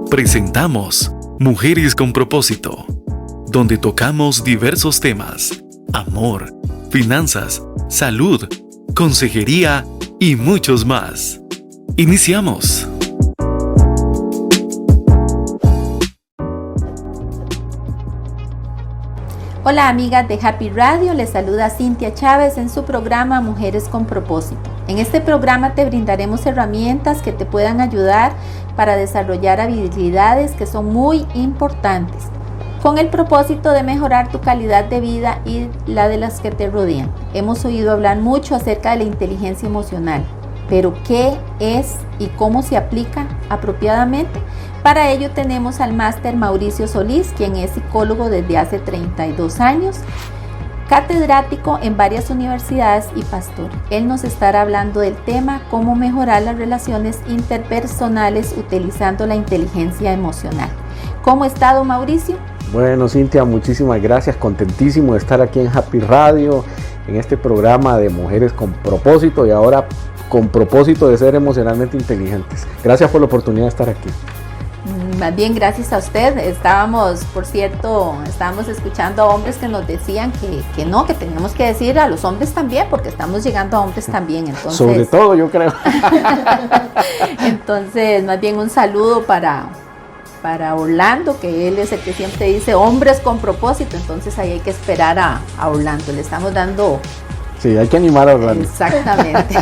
Presentamos Mujeres con Propósito, donde tocamos diversos temas: amor, finanzas, salud, consejería y muchos más. Iniciamos. Hola amigas de Happy Radio, les saluda Cintia Chávez en su programa Mujeres con Propósito. En este programa te brindaremos herramientas que te puedan ayudar para desarrollar habilidades que son muy importantes, con el propósito de mejorar tu calidad de vida y la de las que te rodean. Hemos oído hablar mucho acerca de la inteligencia emocional, pero ¿qué es y cómo se aplica apropiadamente? Para ello tenemos al máster Mauricio Solís, quien es psicólogo desde hace 32 años, catedrático en varias universidades y pastor. Él nos estará hablando del tema cómo mejorar las relaciones interpersonales utilizando la inteligencia emocional. ¿Cómo está, don Mauricio? Bueno, Cintia, muchísimas gracias. Contentísimo de estar aquí en Happy Radio, en este programa de Mujeres con Propósito y ahora con propósito de ser emocionalmente inteligentes. Gracias por la oportunidad de estar aquí. Más bien gracias a usted. Estábamos escuchando a hombres que nos decían que teníamos que decir a los hombres también, porque estamos llegando a hombres también. Entonces, sobre todo, yo creo. Entonces, más bien un saludo para Orlando, que él es el que siempre dice hombres con propósito. Entonces ahí hay que esperar a Orlando. Le estamos dando... Sí, hay que animar a Orlando. Exactamente.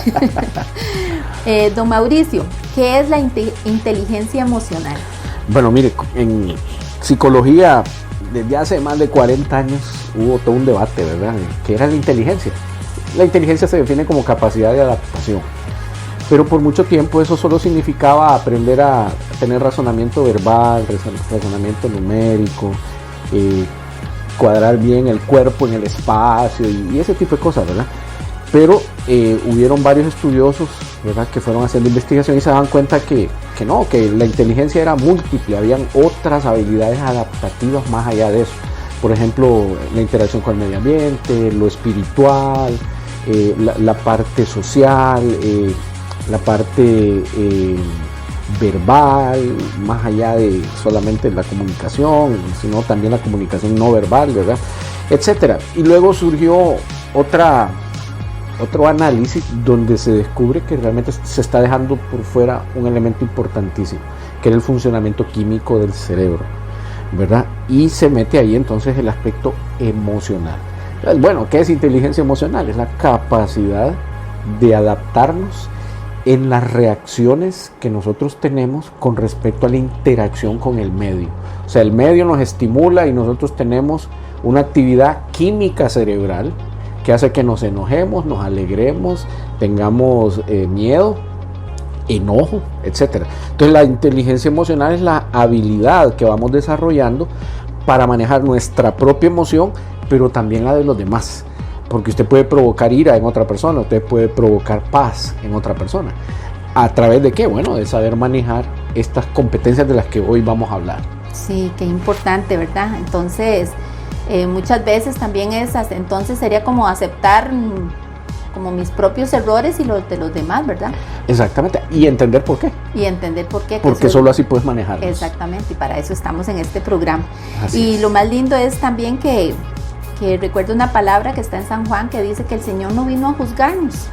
Don Mauricio, ¿qué es la inteligencia emocional? Bueno, mire, en psicología desde hace más de 40 años hubo todo un debate, ¿verdad? ¿Qué era la inteligencia? La inteligencia se define como capacidad de adaptación, pero por mucho tiempo eso solo significaba aprender a tener razonamiento verbal, razonamiento numérico, cuadrar bien el cuerpo en el espacio y ese tipo de cosas, ¿verdad? Pero hubieron varios estudiosos, ¿verdad?, que fueron haciendo investigación y se daban cuenta que la inteligencia era múltiple, habían otras habilidades adaptativas más allá de eso. Por ejemplo, la interacción con el medio ambiente, lo espiritual, la parte social, la parte verbal, más allá de solamente la comunicación, sino también la comunicación no verbal, ¿verdad?, etcétera. Y luego surgió otro análisis donde se descubre que realmente se está dejando por fuera un elemento importantísimo, que era el funcionamiento químico del cerebro, ¿verdad? Y se mete ahí entonces el aspecto emocional. Entonces, bueno, ¿qué es inteligencia emocional? Es la capacidad de adaptarnos en las reacciones que nosotros tenemos con respecto a la interacción con el medio. O sea, el medio nos estimula y nosotros tenemos una actividad química cerebral que hace que nos enojemos, nos alegremos, tengamos miedo, enojo, etc. Entonces la inteligencia emocional es la habilidad que vamos desarrollando para manejar nuestra propia emoción, pero también la de los demás. Porque usted puede provocar ira en otra persona, usted puede provocar paz en otra persona. ¿A través de qué? Bueno, de saber manejar estas competencias de las que hoy vamos a hablar. Sí, qué importante, ¿verdad? Entonces, muchas veces también entonces sería como aceptar como mis propios errores y los de los demás, ¿verdad? Exactamente, y entender por qué. Porque solo así puedes manejarlos. Exactamente, y para eso estamos en este programa. Así y es. Lo más lindo es también que recuerdo una palabra que está en San Juan que dice que el Señor no vino a juzgarnos.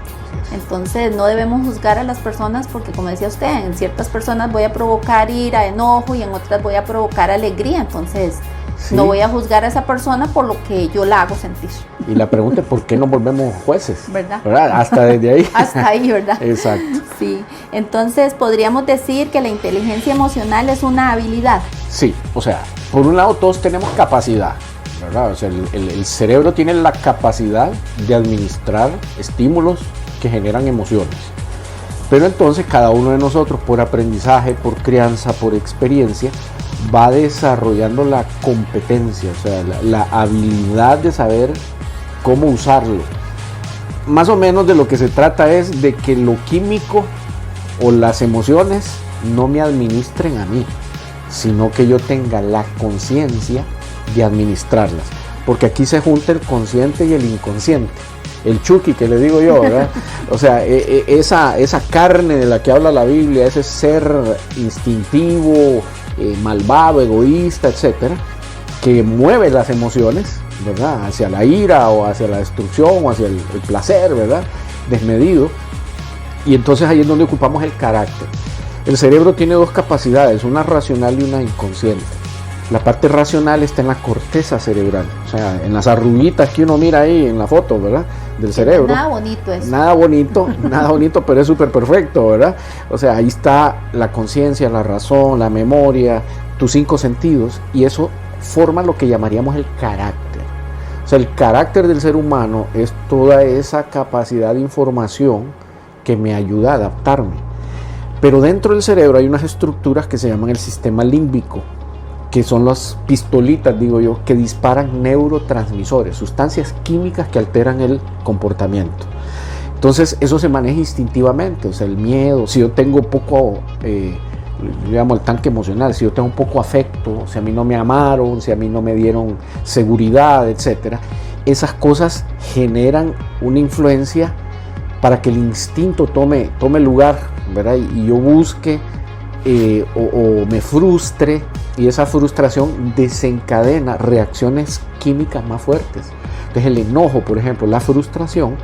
Entonces no debemos juzgar a las personas porque, como decía usted, en ciertas personas voy a provocar ira, enojo y en otras voy a provocar alegría. Entonces sí, no voy a juzgar a esa persona por lo que yo la hago sentir. Y la pregunta es ¿por qué nos volvemos jueces? ¿Verdad? Hasta desde ahí. Hasta ahí, ¿verdad? Exacto. Sí, entonces podríamos decir que la inteligencia emocional es una habilidad. Sí, o sea, por un lado todos tenemos capacidad, ¿verdad? O sea, el cerebro tiene la capacidad de administrar estímulos que generan emociones. Pero entonces cada uno de nosotros, por aprendizaje, por crianza, por experiencia, va desarrollando la competencia, o sea, la habilidad de saber cómo usarlo. Más o menos de lo que se trata es de que lo químico o las emociones no me administren a mí, sino que yo tenga la conciencia de administrarlas, porque aquí se junta el consciente y el inconsciente. el Chucky que le digo yo, ¿verdad? O sea, esa carne de la que habla la Biblia, ese ser instintivo, malvado, egoísta, etcétera, que mueve las emociones, ¿verdad? Hacia la ira o hacia la destrucción o hacia el placer, ¿verdad? Desmedido. Y entonces ahí es donde ocupamos el carácter. El cerebro tiene dos capacidades, una racional y una inconsciente. La parte racional está en la corteza cerebral, o sea, en las arruguitas que uno mira ahí en la foto, ¿verdad? Del cerebro. Nada bonito eso. Nada bonito, pero es súper perfecto, ¿verdad? O sea, ahí está la conciencia, la razón, la memoria, tus 5 sentidos, y eso forma lo que llamaríamos el carácter. O sea, el carácter del ser humano es toda esa capacidad de información que me ayuda a adaptarme. Pero dentro del cerebro hay unas estructuras que se llaman el sistema límbico, que son las pistolitas, digo yo, que disparan neurotransmisores, sustancias químicas que alteran el comportamiento. Entonces eso se maneja instintivamente, o sea, el miedo, si yo tengo poco, digamos, el tanque emocional, si yo tengo poco afecto, si a mí no me amaron, si a mí no me dieron seguridad, etcétera, esas cosas generan una influencia para que el instinto tome lugar, ¿verdad? Y yo busque o me frustre, y esa frustración desencadena reacciones químicas más fuertes. Entonces el enojo, por ejemplo, la frustración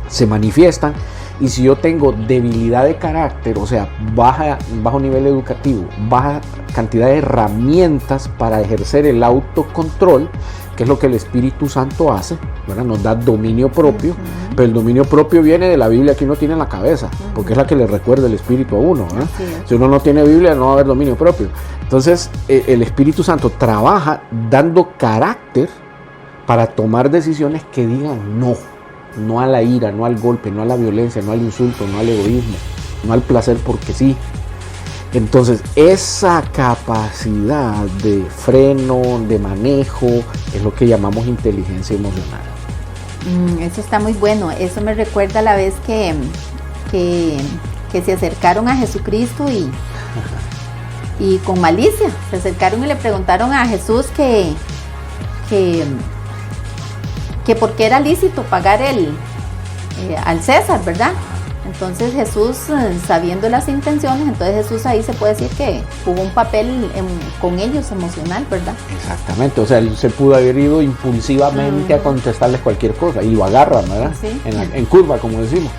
se manifiestan, y si yo tengo debilidad de carácter, o sea, bajo nivel educativo, baja cantidad de herramientas para ejercer el autocontrol, que es lo que el Espíritu Santo hace, ¿verdad? Nos da dominio propio, pero el dominio propio viene de la Biblia que uno tiene en la cabeza, porque es la que le recuerda el Espíritu a uno, ¿verdad? Si uno no tiene Biblia, no va a haber dominio propio. Entonces, el Espíritu Santo trabaja dando carácter para tomar decisiones que digan no a la ira, no al golpe, no a la violencia, no al insulto, no al egoísmo, no al placer porque sí. Entonces, esa capacidad de freno, de manejo, es lo que llamamos inteligencia emocional. Eso está muy bueno. Eso me recuerda a la vez que se acercaron a Jesucristo y con malicia. Se acercaron y le preguntaron a Jesús que por qué era lícito pagar al César, ¿verdad? Entonces Jesús, sabiendo las intenciones, entonces Jesús ahí se puede decir que jugó un papel con ellos emocional, ¿verdad? Exactamente, o sea, él se pudo haber ido impulsivamente a contestarles cualquier cosa y lo agarran, ¿verdad? Sí. En curva, como decimos.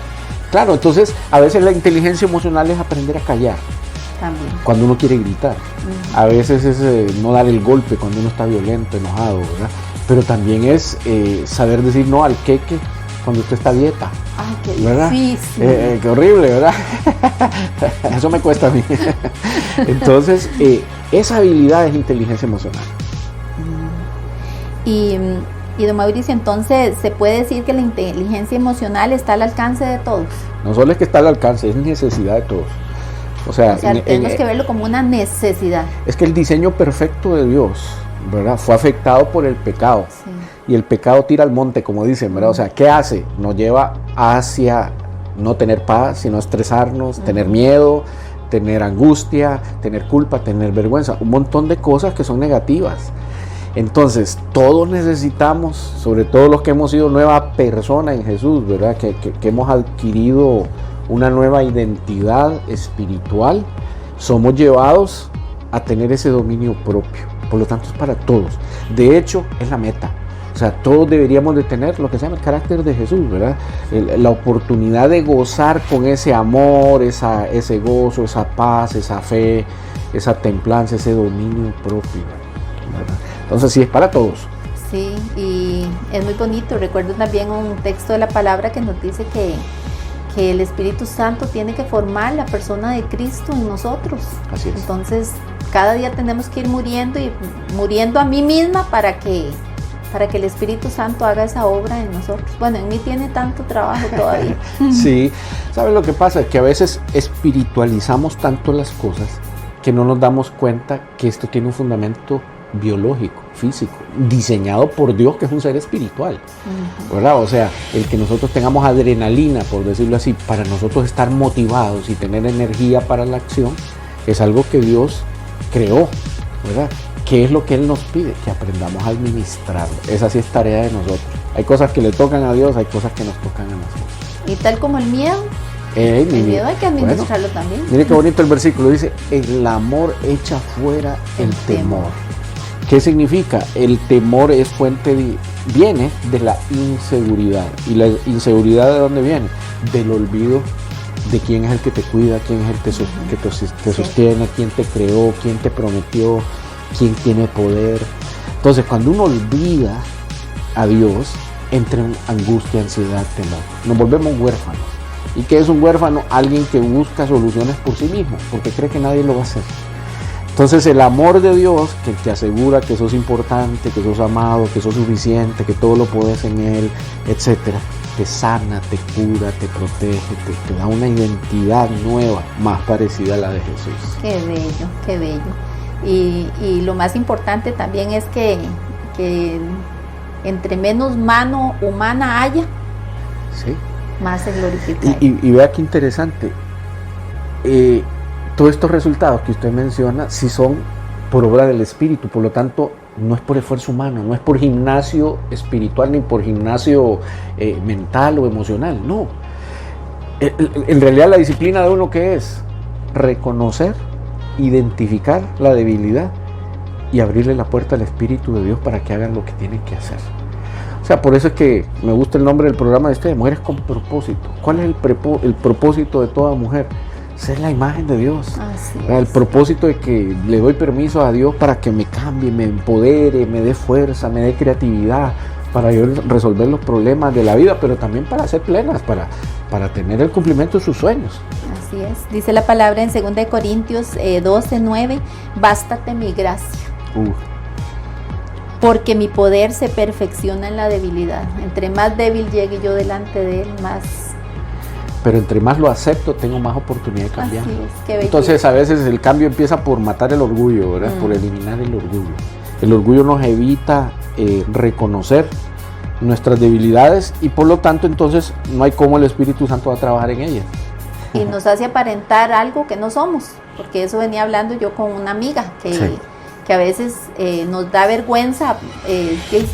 Claro, entonces a veces la inteligencia emocional es aprender a callar. También. Cuando uno quiere gritar. A veces es no dar el golpe cuando uno está violento, enojado, ¿verdad? Pero también es saber decir no al queque cuando usted está a dieta. Ay, qué ¿verdad? difícil. Qué horrible, ¿verdad? Eso me cuesta a mí. Entonces, esa habilidad es inteligencia emocional. Y don Mauricio, entonces, ¿se puede decir que la inteligencia emocional está al alcance de todos? No solo es que está al alcance, es necesidad de todos. O sea tenemos que verlo como una necesidad. Es que el diseño perfecto de Dios, ¿verdad?, fue afectado por el pecado. Sí. Y el pecado tira al monte, como dicen, ¿verdad? O sea, ¿qué hace? Nos lleva hacia no tener paz, sino estresarnos, tener miedo, tener angustia, tener culpa, tener vergüenza, un montón de cosas que son negativas. Entonces, todos necesitamos, sobre todo los que hemos sido nueva persona en Jesús, ¿verdad? Que hemos adquirido una nueva identidad espiritual, somos llevados a tener ese dominio propio. Por lo tanto, es para todos. De hecho, es la meta. O sea, todos deberíamos de tener lo que se llama el carácter de Jesús, ¿verdad? La oportunidad de gozar con ese amor, ese gozo, esa paz, esa fe, esa templanza, ese dominio propio, ¿verdad? Entonces sí, es para todos. Sí, y es muy bonito. Recuerdo también un texto de la palabra que nos dice que el Espíritu Santo tiene que formar la persona de Cristo en nosotros. Así es. Entonces, cada día tenemos que ir muriendo a mí misma para que el Espíritu Santo haga esa obra en nosotros. Bueno, en mí tiene tanto trabajo todavía. Sí, ¿sabes lo que pasa? Que a veces espiritualizamos tanto las cosas que no nos damos cuenta que esto tiene un fundamento biológico, físico, diseñado por Dios, que es un ser espiritual, ¿verdad? O sea, el que nosotros tengamos adrenalina, por decirlo así, para nosotros estar motivados y tener energía para la acción, es algo que Dios creó, ¿verdad? ¿qué es lo que Él nos pide? Que aprendamos a administrarlo. Esa sí es tarea de nosotros. Hay cosas que le tocan a Dios, hay cosas que nos tocan a nosotros. Y tal como el miedo, el miedo hay que administrarlo también. Mire qué bonito el versículo, dice, el amor echa fuera el temor. ¿Qué significa? El temor es viene de la inseguridad. ¿Y la inseguridad de dónde viene? Del olvido de quién es el que te cuida, quién es el que te sostiene, quién te creó, quién te prometió, quién tiene poder. Entonces, cuando uno olvida a Dios, entra en angustia, ansiedad, temor. Nos volvemos huérfanos. ¿Y qué es un huérfano? Alguien que busca soluciones por sí mismo, porque cree que nadie lo va a hacer. Entonces el amor de Dios, que te asegura que sos importante, que sos amado, que sos suficiente, que todo lo podés en Él, etcétera, te sana, te cura, te protege, te da una identidad nueva, más parecida a la de Jesús. Qué bello, qué bello. Y lo más importante también es que entre menos mano humana haya, sí, más se glorifica. Y vea qué interesante. Todos estos resultados que usted menciona sí son por obra del Espíritu, por lo tanto no es por esfuerzo humano, no es por gimnasio espiritual ni por gimnasio mental o emocional, no. En realidad la disciplina de uno, ¿qué es? Reconocer, identificar la debilidad y abrirle la puerta al Espíritu de Dios para que hagan lo que tienen que hacer. O sea, por eso es que me gusta el nombre del programa de Mujeres con Propósito. ¿Cuál es el propósito de toda mujer? Ser la imagen de Dios. El propósito de que le doy permiso a Dios para que me cambie, me empodere, me dé fuerza, me dé creatividad para yo resolver los problemas de la vida, pero también para ser plenas, para tener el cumplimiento de sus sueños. Así es. Dice la palabra en 2 Corintios 12:9, bástate mi gracia. Porque mi poder se perfecciona en la debilidad. Entre más débil llegue yo delante de Él, más... Pero entre más lo acepto, tengo más oportunidad de cambiar. Así es, qué entonces a veces el cambio empieza por matar el orgullo, ¿verdad? Por eliminar el orgullo. El orgullo nos evita reconocer nuestras debilidades y por lo tanto entonces no hay cómo el Espíritu Santo va a trabajar en ellas. Y nos hace aparentar algo que no somos, porque eso venía hablando yo con una amiga que a veces nos da vergüenza que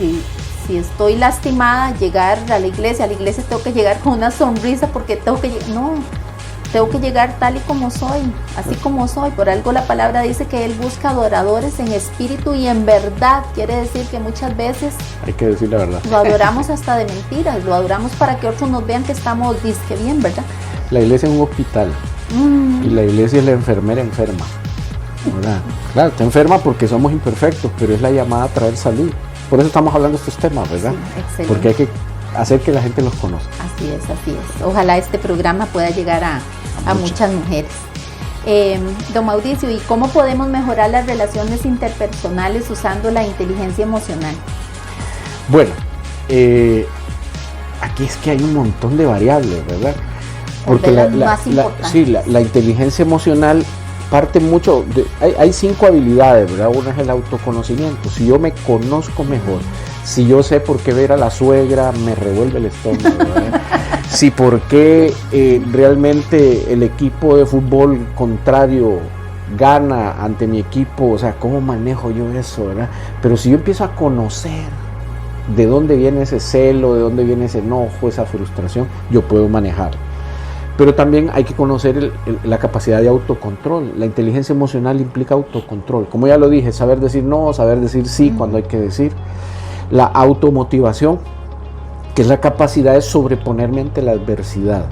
si estoy lastimada, llegar a la iglesia tengo que llegar con una sonrisa porque tengo que llegar tal y como soy, así como soy. Por algo la palabra dice que Él busca adoradores en espíritu y en verdad. Quiere decir que muchas veces hay que decir la verdad. Lo adoramos hasta de mentiras, lo adoramos para que otros nos vean que estamos disque bien, ¿verdad? La iglesia es un hospital y la iglesia es la enfermera enferma, ¿verdad? Claro, está enferma porque somos imperfectos, pero es la llamada a traer salud. Por eso estamos hablando de estos temas, ¿verdad? Sí, excelente. Porque hay que hacer que la gente los conozca. Así es. Ojalá este programa pueda llegar a muchas mujeres. Don Mauricio, ¿y cómo podemos mejorar las relaciones interpersonales usando la inteligencia emocional? Bueno, aquí es que hay un montón de variables, ¿verdad? Porque la inteligencia emocional parte mucho, hay 5 habilidades, ¿verdad? Una es el autoconocimiento. Si yo me conozco mejor, si yo sé por qué ver a la suegra me revuelve el estómago, ¿verdad? Si por qué realmente el equipo de fútbol contrario gana ante mi equipo, o sea, cómo manejo yo eso, ¿verdad? Pero si yo empiezo a conocer de dónde viene ese celo, de dónde viene ese enojo, esa frustración, yo puedo manejarlo. Pero también hay que conocer la capacidad de autocontrol. La inteligencia emocional implica autocontrol. Como ya lo dije, saber decir no, saber decir sí cuando hay que decir. La automotivación, que es la capacidad de sobreponerme ante la adversidad,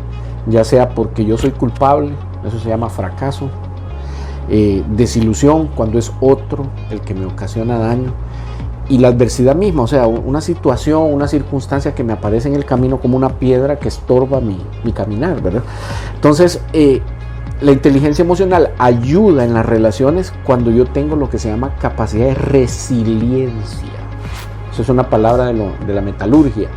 ya sea porque yo soy culpable, eso se llama fracaso. Desilusión, cuando es otro el que me ocasiona daño. Y la adversidad misma, o sea, una situación, una circunstancia que me aparece en el camino como una piedra que estorba mi caminar, ¿verdad? Entonces, la inteligencia emocional ayuda en las relaciones cuando yo tengo lo que se llama capacidad de resiliencia. Eso es una palabra de la metalurgia.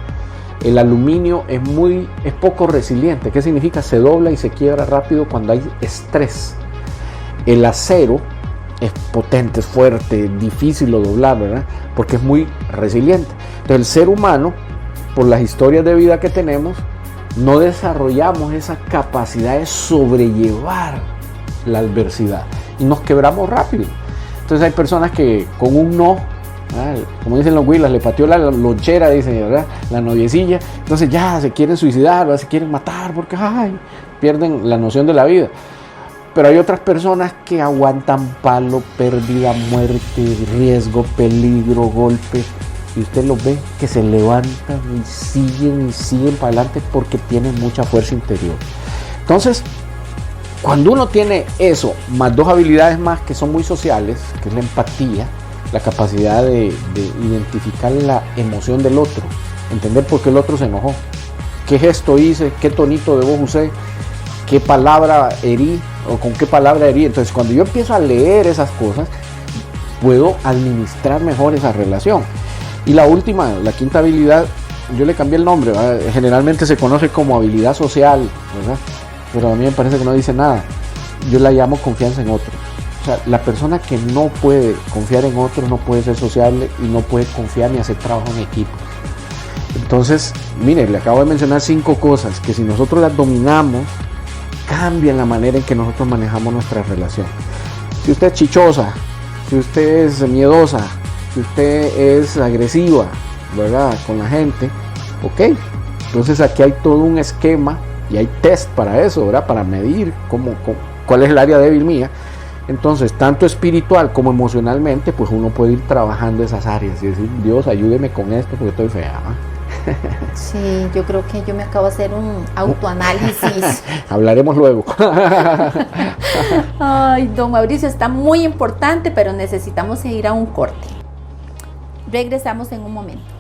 El aluminio es poco resiliente. ¿Qué significa? Se dobla y se quiebra rápido cuando hay estrés. El acero es potente, es fuerte, difícil de doblar, ¿verdad? Porque es muy resiliente. Entonces el ser humano, por las historias de vida que tenemos, no desarrollamos esa capacidad de sobrellevar la adversidad y nos quebramos rápido. Entonces hay personas que con un no, como dicen los huilas, le pateó la lonchera, dice, ¿verdad? La noviecilla, entonces ya se quieren suicidar, ¿verdad? Se quieren matar porque pierden la noción de la vida. Pero hay otras personas que aguantan palo, pérdida, muerte, riesgo, peligro, golpe, y usted los ve que se levantan y siguen para adelante porque tienen mucha fuerza interior. Entonces, cuando uno tiene eso, más 2 habilidades más que son muy sociales, que es la empatía, la capacidad de identificar la emoción del otro, entender por qué el otro se enojó, qué gesto hice, qué tonito de voz usé, qué palabra herí o con qué palabra herí. Entonces, cuando yo empiezo a leer esas cosas, puedo administrar mejor esa relación. Y la última, la quinta habilidad, yo le cambié el nombre, ¿verdad? Generalmente se conoce como habilidad social, ¿verdad? Pero a mí me parece que no dice nada. Yo la llamo confianza en otro. O sea, la persona que no puede confiar en otro no puede ser sociable y no puede confiar ni hacer trabajo en equipo. Entonces, mire, le acabo de mencionar 5 cosas que si nosotros las dominamos, cambian la manera en que nosotros manejamos nuestra relación. Si usted es chichosa, si usted es miedosa, si usted es agresiva, ¿verdad?, con la gente, ok, entonces aquí hay todo un esquema y hay test para eso, ¿verdad?, para medir cuál es el área débil mía. Entonces, tanto espiritual como emocionalmente, pues uno puede ir trabajando esas áreas y decir, Dios, ayúdeme con esto porque estoy fea, ¿no? Sí, yo creo que yo me acabo de hacer un autoanálisis. Hablaremos luego. Ay, don Mauricio, está muy importante, pero necesitamos ir a un corte. Regresamos en un momento.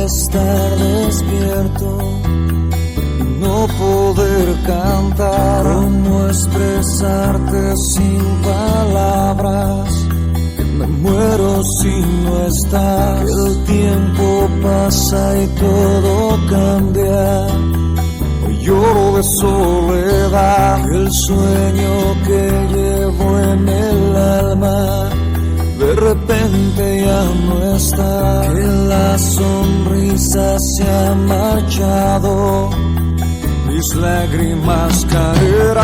Estar despierto, no poder cantar, cómo expresarte sin palabras, que me muero si no estás, el tiempo pasa y todo cambia, hoy lloro de soledad, el sueño que llevo en el alma de repente ya no está, que la sonrisa se ha marchado, mis lágrimas caerán,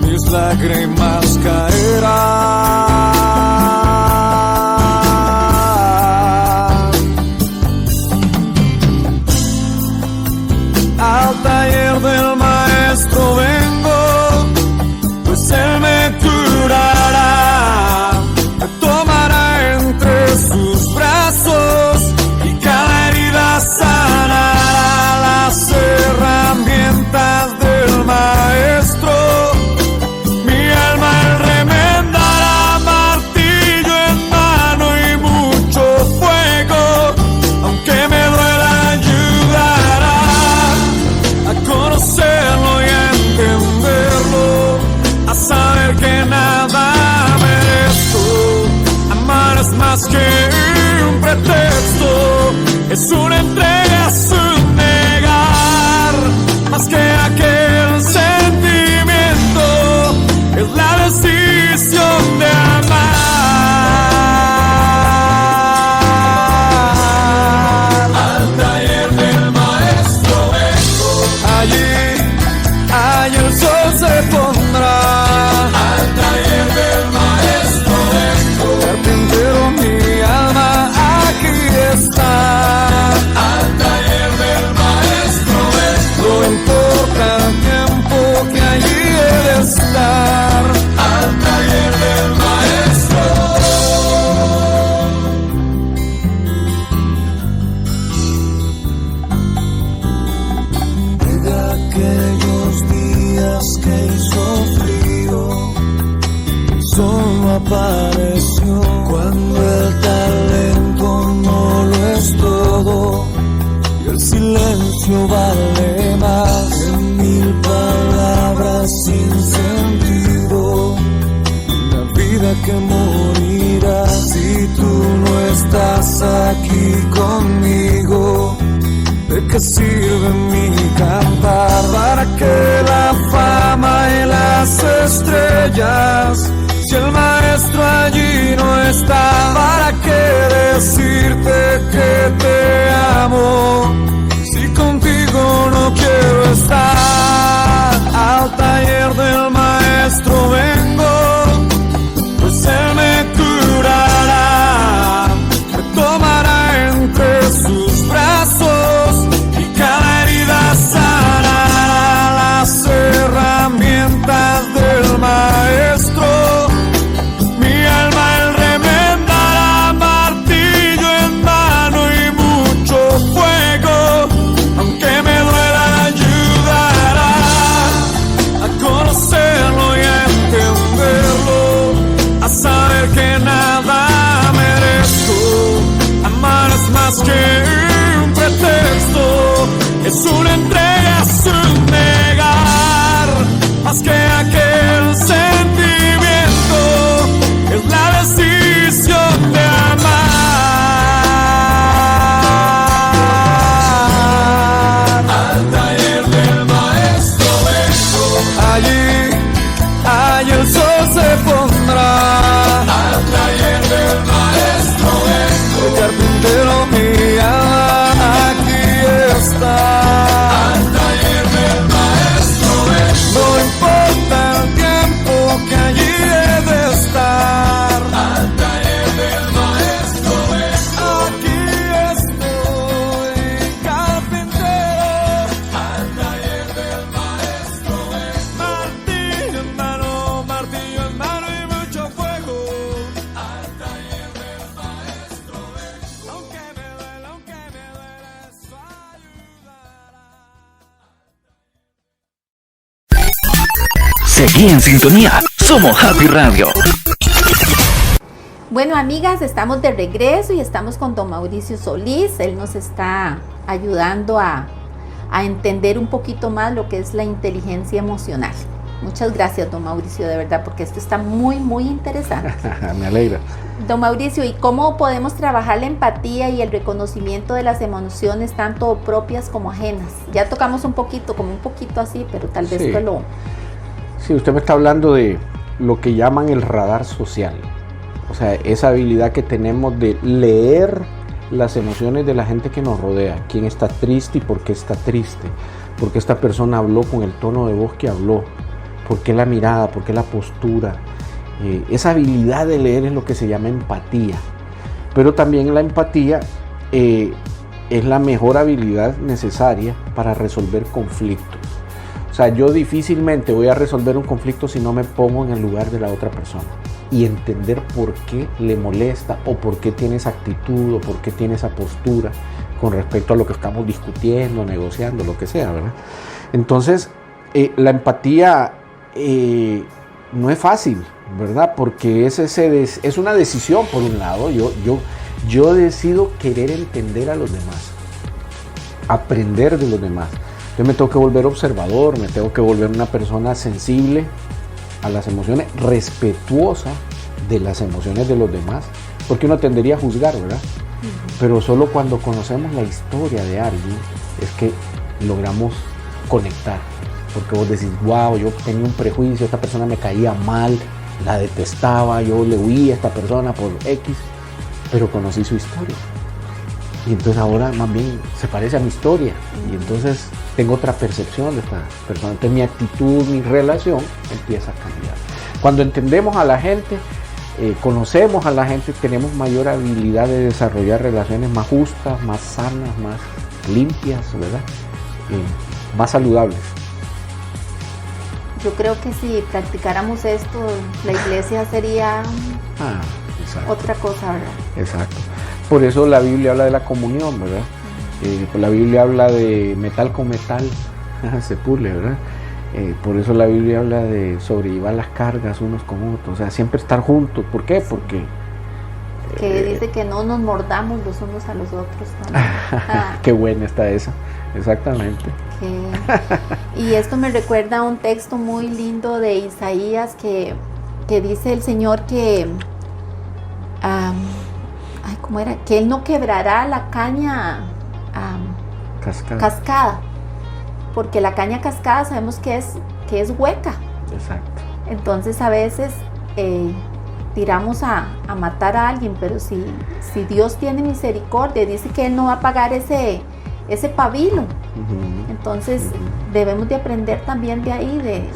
mis lágrimas caerán. Al taller del maestro vengo, Él me curará, me tomará entre sus brazos y cada herida sanará. Las herramientas del maestro, mi alma él remendará, martillo en mano y mucho fuego, aunque me duela ayudará a conocerlo y a entenderlo, a saber que nada merezco. Amar es más que un pretexto, es una entrega sin negar, más que aquel sentimiento, es la decisión de amar. Al taller del maestro vengo, allí el sol se pondrá. Al taller del maestro vengo, no importa el tiempo que allí he de estar. Al taller del maestro. De aquellos días que hizo frío, solo apareció cuando el talento no lo es todo y el silencio vale más que 1000 palabras sin sentido, una vida que morirá si tú no estás aquí conmigo. ¿De qué sirve mi cantar? ¿Para qué la fama y las estrellas? Si el maestro allí no está, ¿para qué decirte que te amo? Si contigo no quiero estar. Al taller del maestro vengo, pues él me curará, me tomará entre sus brazos y cada herida sanará. Las herramientas del maestro mi alma él remendará, martillo en mano y mucho fuego, aunque me duela ayudará a conocerlo y a entenderlo, a saber que nada merezco. Amar es más que un pretexto, es una entrega, es un negar, más que aquel sentimiento, es la decisión de amar. Al taller del maestro vengo, allí el sol se pondrá. Al taller del maestro vengo, el carpintero mi alma aquí está. Al taller del maestro vengo, no importa el tiempo que allí he de estar. Al taller del maestro vengo, aquí estoy, carpintero. Al taller del maestro vengo, martillo en mano y mucho fuego. Al taller del maestro vengo, aunque me duele, eso ayudará. Seguí en sintonía. Somos Happy Radio. Bueno, amigas, estamos de regreso y estamos con don Mauricio Solís. Él nos está ayudando a entender un poquito más lo que es la inteligencia emocional. Muchas gracias, don Mauricio, de verdad, porque esto está muy, muy interesante. Me alegra. Don Mauricio, ¿y cómo podemos trabajar la empatía y el reconocimiento de las emociones, tanto propias como ajenas? Ya tocamos un poquito así, pero tal vez Sí. lo... Sí, usted me está hablando de lo que llaman el radar social. O sea, esa habilidad que tenemos de leer las emociones de la gente que nos rodea. Quién está triste y por qué está triste. Por qué esta persona habló con el tono de voz que habló. Por qué la mirada, por qué la postura. Esa habilidad de leer es lo que se llama empatía. Pero también la empatía es la mejor habilidad necesaria para resolver conflictos. O sea, yo difícilmente voy a resolver un conflicto si no me pongo en el lugar de la otra persona y entender por qué le molesta o por qué tiene esa actitud o por qué tiene esa postura con respecto a lo que estamos discutiendo, negociando, lo que sea, ¿verdad? Entonces, la empatía no es fácil, ¿verdad? Porque es una decisión, por un lado. Yo decido querer entender a los demás, aprender de los demás. Yo me tengo que volver observador, me tengo que volver una persona sensible a las emociones, respetuosa de las emociones de los demás, porque uno tendería a juzgar, ¿verdad? Pero solo cuando conocemos la historia de alguien es que logramos conectar, porque vos decís, wow, yo tenía un prejuicio, esta persona me caía mal, la detestaba, yo le huía a esta persona por X, pero conocí su historia. Y entonces ahora más bien se parece a mi historia y entonces tengo otra percepción de esta persona. Entonces mi actitud, mi relación empieza a cambiar. Cuando entendemos a la gente, conocemos a la gente, tenemos mayor habilidad de desarrollar relaciones más justas, más sanas, más limpias, ¿verdad? Más saludables. Yo creo que si practicáramos esto, la iglesia sería otra cosa, ¿verdad? Exacto. Por eso la Biblia habla de la comunión, ¿verdad? La Biblia habla de metal con metal, se pule, ¿verdad? Por eso la Biblia habla de sobrellevar las cargas unos con otros, o sea, siempre estar juntos. ¿Por qué? Porque... que dice que no nos mordamos los unos a los otros, ¿no? Qué buena está esa, exactamente. Y esto me recuerda a un texto muy lindo de Isaías que dice el Señor que... ¿cómo era? Que Él no quebrará la caña cascada, porque la caña cascada sabemos que es hueca. Exacto. Entonces a veces tiramos a matar a alguien, pero si Dios tiene misericordia, dice que Él no va a pagar ese pabilo. Entonces debemos de aprender también de ahí.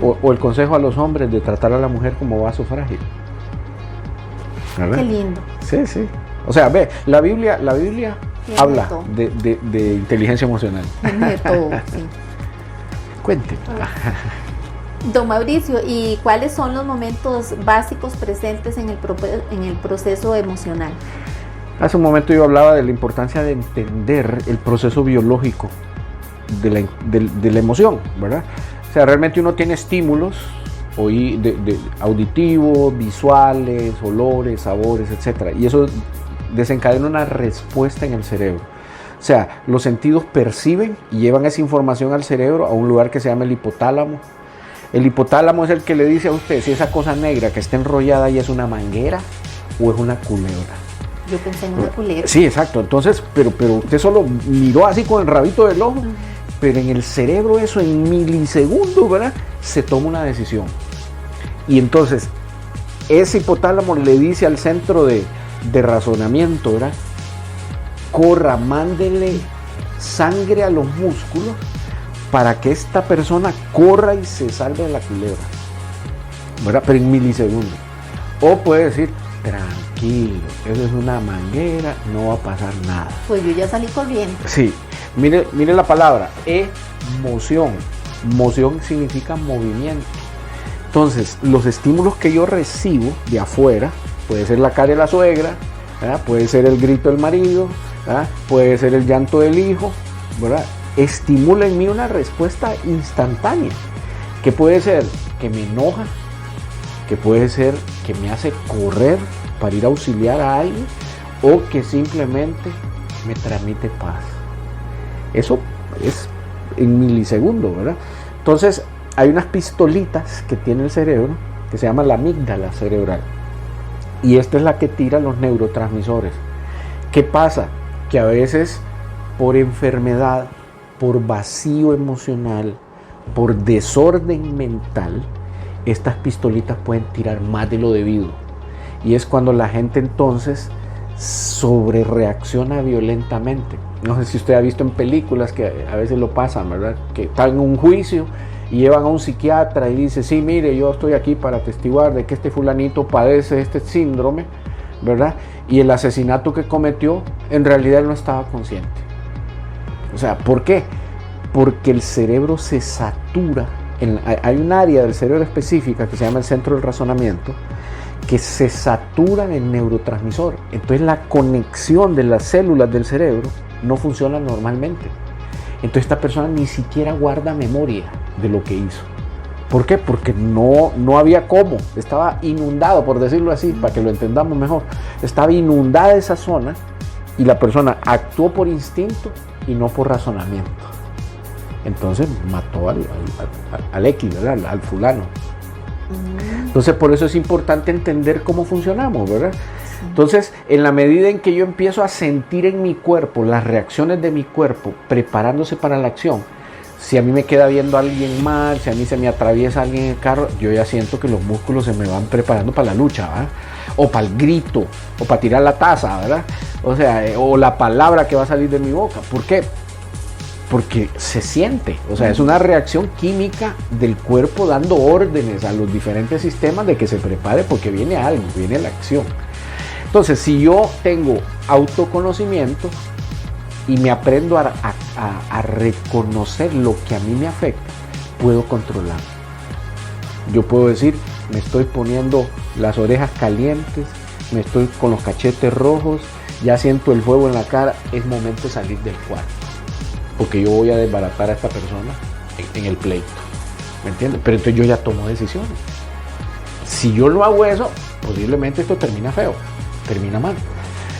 O el consejo a los hombres de tratar a la mujer como vaso frágil. ¿Verdad? Qué lindo. Sí, sí. O sea, ve, la Biblia Tiene habla todo. de inteligencia emocional. Tiene de todo, sí. Cuente. Don Mauricio, ¿y cuáles son los momentos básicos presentes en el proceso emocional? Hace un momento yo hablaba de la importancia de entender el proceso biológico de la emoción, ¿verdad? O sea, realmente uno tiene estímulos auditivos, visuales, olores, sabores, etc. Y eso desencadena una respuesta en el cerebro. O sea, los sentidos perciben y llevan esa información al cerebro a un lugar que se llama el hipotálamo. El hipotálamo es el que le dice a usted si esa cosa negra que está enrollada ahí es una manguera o es una culebra. Yo pensé en una culebra. Sí, exacto. Entonces, pero usted solo miró así con el rabito del ojo, pero en el cerebro eso en milisegundos, ¿verdad? Se toma una decisión. Y entonces, ese hipotálamo le dice al centro de razonamiento, ¿verdad? Corra, mándele sangre a los músculos para que esta persona corra y se salve de la culebra, ¿verdad? Pero en milisegundos. O puede decir, tranquilo, eso es una manguera, no va a pasar nada. Pues yo ya salí corriendo. Sí, mire la palabra, emoción. Moción significa movimiento. Entonces, los estímulos que yo recibo de afuera, puede ser la cara de la suegra, ¿verdad? Puede ser el grito del marido, ¿verdad? Puede ser el llanto del hijo, ¿verdad? Estimula en mí una respuesta instantánea, que puede ser que me enoja, que puede ser que me hace correr para ir a auxiliar a alguien, o que simplemente me transmite paz. Eso es en milisegundos, ¿verdad? Entonces, hay unas pistolitas que tiene el cerebro que se llama la amígdala cerebral, y esta es la que tira los neurotransmisores. ¿Qué pasa? Que a veces por enfermedad, por vacío emocional, por desorden mental, estas pistolitas pueden tirar más de lo debido, y es cuando la gente entonces sobrereacciona violentamente. No sé si usted ha visto en películas que a veces lo pasan, ¿verdad? Que están en un juicio y llevan a un psiquiatra y dice, sí, mire, yo estoy aquí para atestiguar de que este fulanito padece este síndrome, ¿verdad? Y el asesinato que cometió, en realidad él no estaba consciente. O sea, ¿por qué? Porque el cerebro se satura. Hay un área del cerebro específica que se llama el centro del razonamiento, que se satura en neurotransmisor. Entonces la conexión de las células del cerebro no funciona normalmente. Entonces esta persona ni siquiera guarda memoria de lo que hizo. ¿Por qué? Porque no había cómo. Estaba inundado, por decirlo así, para que lo entendamos mejor. Estaba inundada esa zona y la persona actuó por instinto y no por razonamiento. Entonces mató al X, ¿verdad? Al fulano. Entonces por eso es importante entender cómo funcionamos, ¿verdad? Sí. Entonces, en la medida en que yo empiezo a sentir en mi cuerpo las reacciones de mi cuerpo preparándose para la acción, si a mí me queda viendo a alguien mal, si a mí se me atraviesa alguien en el carro, yo ya siento que los músculos se me van preparando para la lucha, ¿verdad? O para el grito, o para tirar la taza, ¿verdad? O sea, o la palabra que va a salir de mi boca. ¿Por qué? Porque se siente, o sea, es una reacción química del cuerpo dando órdenes a los diferentes sistemas de que se prepare porque viene algo, viene la acción. Entonces, si yo tengo autoconocimiento y me aprendo a reconocer lo que a mí me afecta, puedo controlar. Yo puedo decir, me estoy poniendo las orejas calientes, me estoy con los cachetes rojos, ya siento el fuego en la cara, es momento de salir del cuarto. Porque yo voy a desbaratar a esta persona en el pleito, ¿me entiendes? Pero entonces yo ya tomo decisiones. Si yo no hago eso, posiblemente esto termina feo, termina mal.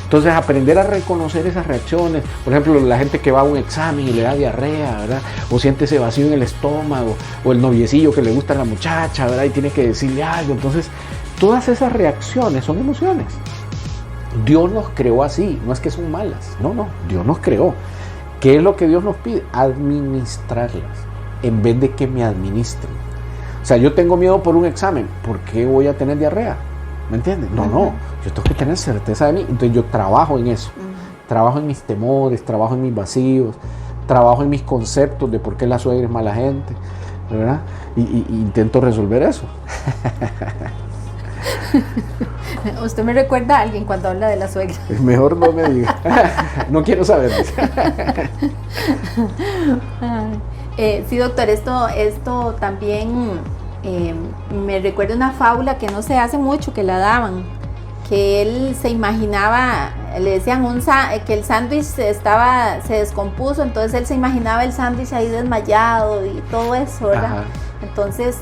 Entonces aprender a reconocer esas reacciones, por ejemplo, la gente que va a un examen y le da diarrea, ¿verdad? O siente ese vacío en el estómago, o el noviecillo que le gusta a la muchacha, ¿verdad? Y tiene que decirle algo. Entonces, todas esas reacciones son emociones. Dios nos creó así, no es que son malas, no, Dios nos creó. ¿Qué es lo que Dios nos pide? Administrarlas, en vez de que me administren. O sea, yo tengo miedo por un examen, ¿por qué voy a tener diarrea? ¿Me entiendes? No, yo tengo que tener certeza de mí, entonces yo trabajo en eso. Trabajo en mis temores, trabajo en mis vacíos, trabajo en mis conceptos de por qué la suegra es mala gente, ¿verdad? Y intento resolver eso. Usted me recuerda a alguien cuando habla de la suegra. Mejor no me diga. No quiero saber. Sí, doctor, esto también me recuerda una fábula que no se hace mucho, que la daban, que él se imaginaba, le decían que el sándwich se descompuso, entonces él se imaginaba el sándwich ahí desmayado y todo eso, ¿verdad? Ajá. Entonces,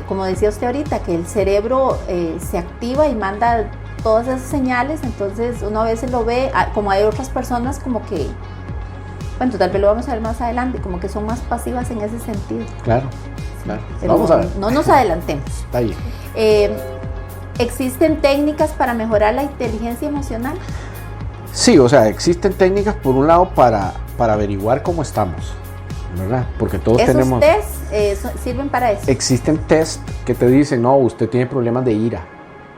como decía usted ahorita, que el cerebro se activa y manda todas esas señales, entonces uno a veces lo ve, como hay otras personas como que, bueno, tal vez lo vamos a ver más adelante, como que son más pasivas en ese sentido. Claro. Vamos a ver. No nos adelantemos. Está bien. ¿Existen técnicas para mejorar la inteligencia emocional? Sí, o sea, existen técnicas por un lado para averiguar cómo estamos, ¿verdad? Porque todos tenemos... ¿Esos test sirven para eso? Existen test que te dicen, no, usted tiene problemas de ira,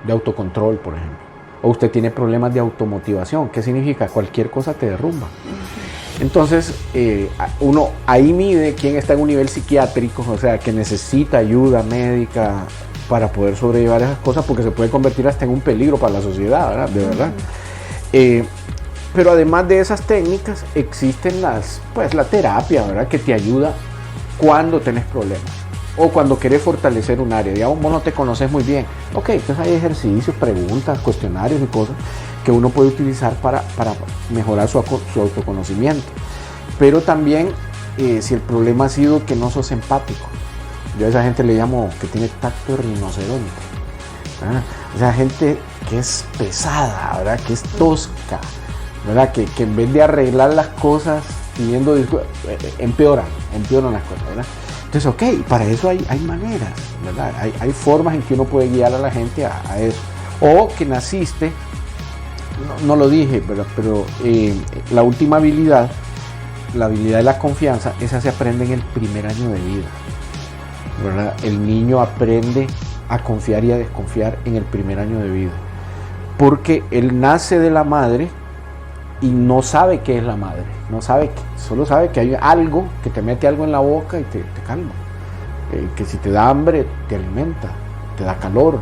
de autocontrol, por ejemplo. O usted tiene problemas de automotivación. ¿Qué significa? Cualquier cosa te derrumba. Entonces, uno ahí mide quién está en un nivel psiquiátrico, o sea, que necesita ayuda médica para poder sobrellevar esas cosas, porque se puede convertir hasta en un peligro para la sociedad, ¿verdad? De verdad. Pero además de esas técnicas, existen la terapia, ¿verdad? Que te ayuda cuando tenés problemas o cuando querés fortalecer un área. Digamos, vos no te conoces muy bien. Ok, entonces hay ejercicios, preguntas, cuestionarios y cosas que uno puede utilizar para mejorar su autoconocimiento. Pero también, si el problema ha sido que no sos empático, yo a esa gente le llamo que tiene tacto de rinoceronte, ¿verdad? O sea, gente que es pesada, ¿verdad? Que es tosca, ¿verdad? Que en vez de arreglar las cosas pidiendo disculpas, empeoran las cosas, ¿verdad? Entonces, ok, para eso hay maneras, ¿verdad? Hay formas en que uno puede guiar a la gente a eso. O que naciste, no lo dije, ¿verdad? Pero la última habilidad, la habilidad de la confianza, esa se aprende en el primer año de vida, ¿verdad? El niño aprende a confiar y a desconfiar en el primer año de vida, porque él nace de la madre y no sabe qué es la madre, solo sabe que hay algo que te mete algo en la boca y te calma, que si te da hambre te alimenta, te da calor,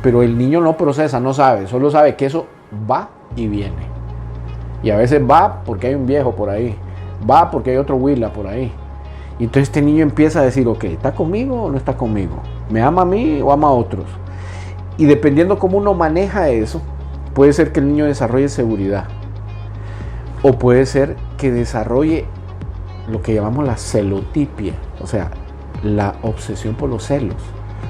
pero el niño no procesa, no sabe, solo sabe que eso va y viene, y a veces va porque hay un viejo por ahí, va porque hay otro huila por ahí. Y entonces este niño empieza a decir, ok, ¿está conmigo o no está conmigo? ¿Me ama a mí o ama a otros? Y dependiendo cómo uno maneja eso, puede ser que el niño desarrolle seguridad. O puede ser que desarrolle lo que llamamos la celotipia, o sea, la obsesión por los celos.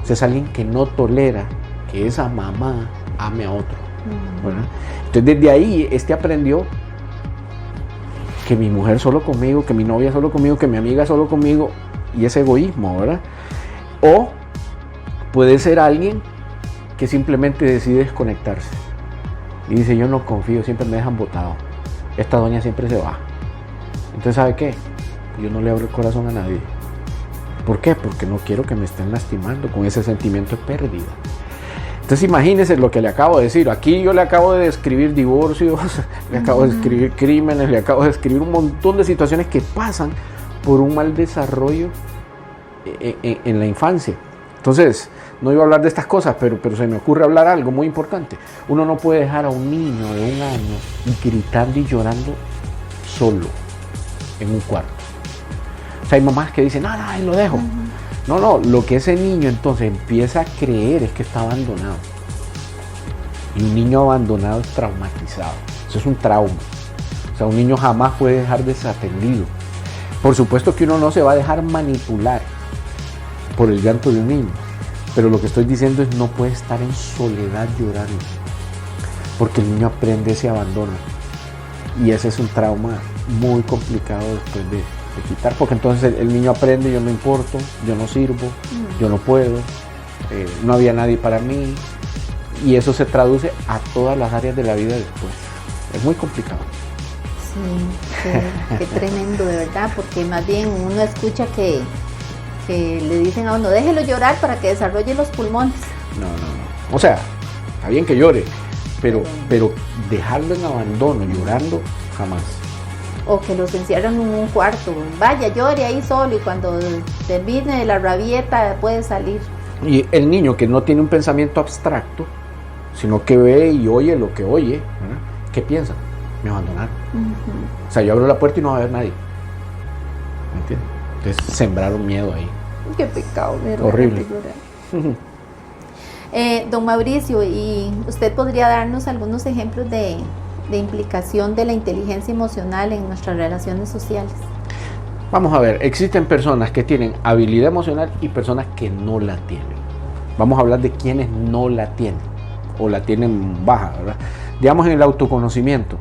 O sea, es alguien que no tolera que esa mamá ame a otro. ¿Verdad? Entonces desde ahí aprendió que mi mujer solo conmigo, que mi novia solo conmigo, que mi amiga solo conmigo, y es egoísmo, ¿verdad? O puede ser alguien que simplemente decide desconectarse y dice, yo no confío, siempre me dejan botado, esta doña siempre se va. Entonces, ¿sabe qué? Yo no le abro el corazón a nadie. ¿Por qué? Porque no quiero que me estén lastimando con ese sentimiento de pérdida. Entonces imagínense lo que le acabo de decir. Aquí yo le acabo de describir divorcios, le acabo de describir crímenes, le acabo de describir un montón de situaciones que pasan por un mal desarrollo en la infancia. Entonces, no iba a hablar de estas cosas, pero se me ocurre hablar algo muy importante. Uno no puede dejar a un niño de 1 año gritando y llorando solo en un cuarto. O sea, hay mamás que dicen, no, ahí lo dejo. No, lo que ese niño entonces empieza a creer es que está abandonado. Y un niño abandonado es traumatizado. Eso es un trauma. O sea, un niño jamás puede dejar desatendido. Por supuesto que uno no se va a dejar manipular por el llanto de un niño. Pero lo que estoy diciendo es no puede estar en soledad llorando. Porque el niño aprende ese abandono. Y ese es un trauma muy complicado después de quitar, porque entonces el niño aprende, yo no importo, yo no sirvo, yo no puedo, no había nadie para mí, y eso se traduce a todas las áreas de la vida después. Es muy complicado. Sí, qué tremendo, de verdad, porque más bien uno escucha que le dicen a uno, déjelo llorar para que desarrolle los pulmones. No. O sea, está bien que llore, pero dejarlo en abandono, llorando, jamás. O que los encierran en un cuarto, vaya, llore ahí solo y cuando termine de la rabieta puede salir. Y el niño que no tiene un pensamiento abstracto, sino que ve y oye lo que oye, ¿verdad? ¿Qué piensa? Me abandonaron. O sea, yo abro la puerta y no va a haber nadie. ¿Me entiendes? Entonces sembraron miedo ahí. Qué pecado, ¿verdad? Horrible. Don Mauricio, ¿y usted podría darnos algunos ejemplos de implicación de la inteligencia emocional en nuestras relaciones sociales? Vamos a ver, existen personas que tienen habilidad emocional y personas que no la tienen. Vamos a hablar de quienes no la tienen o la tienen baja, ¿verdad? Digamos en el autoconocimiento,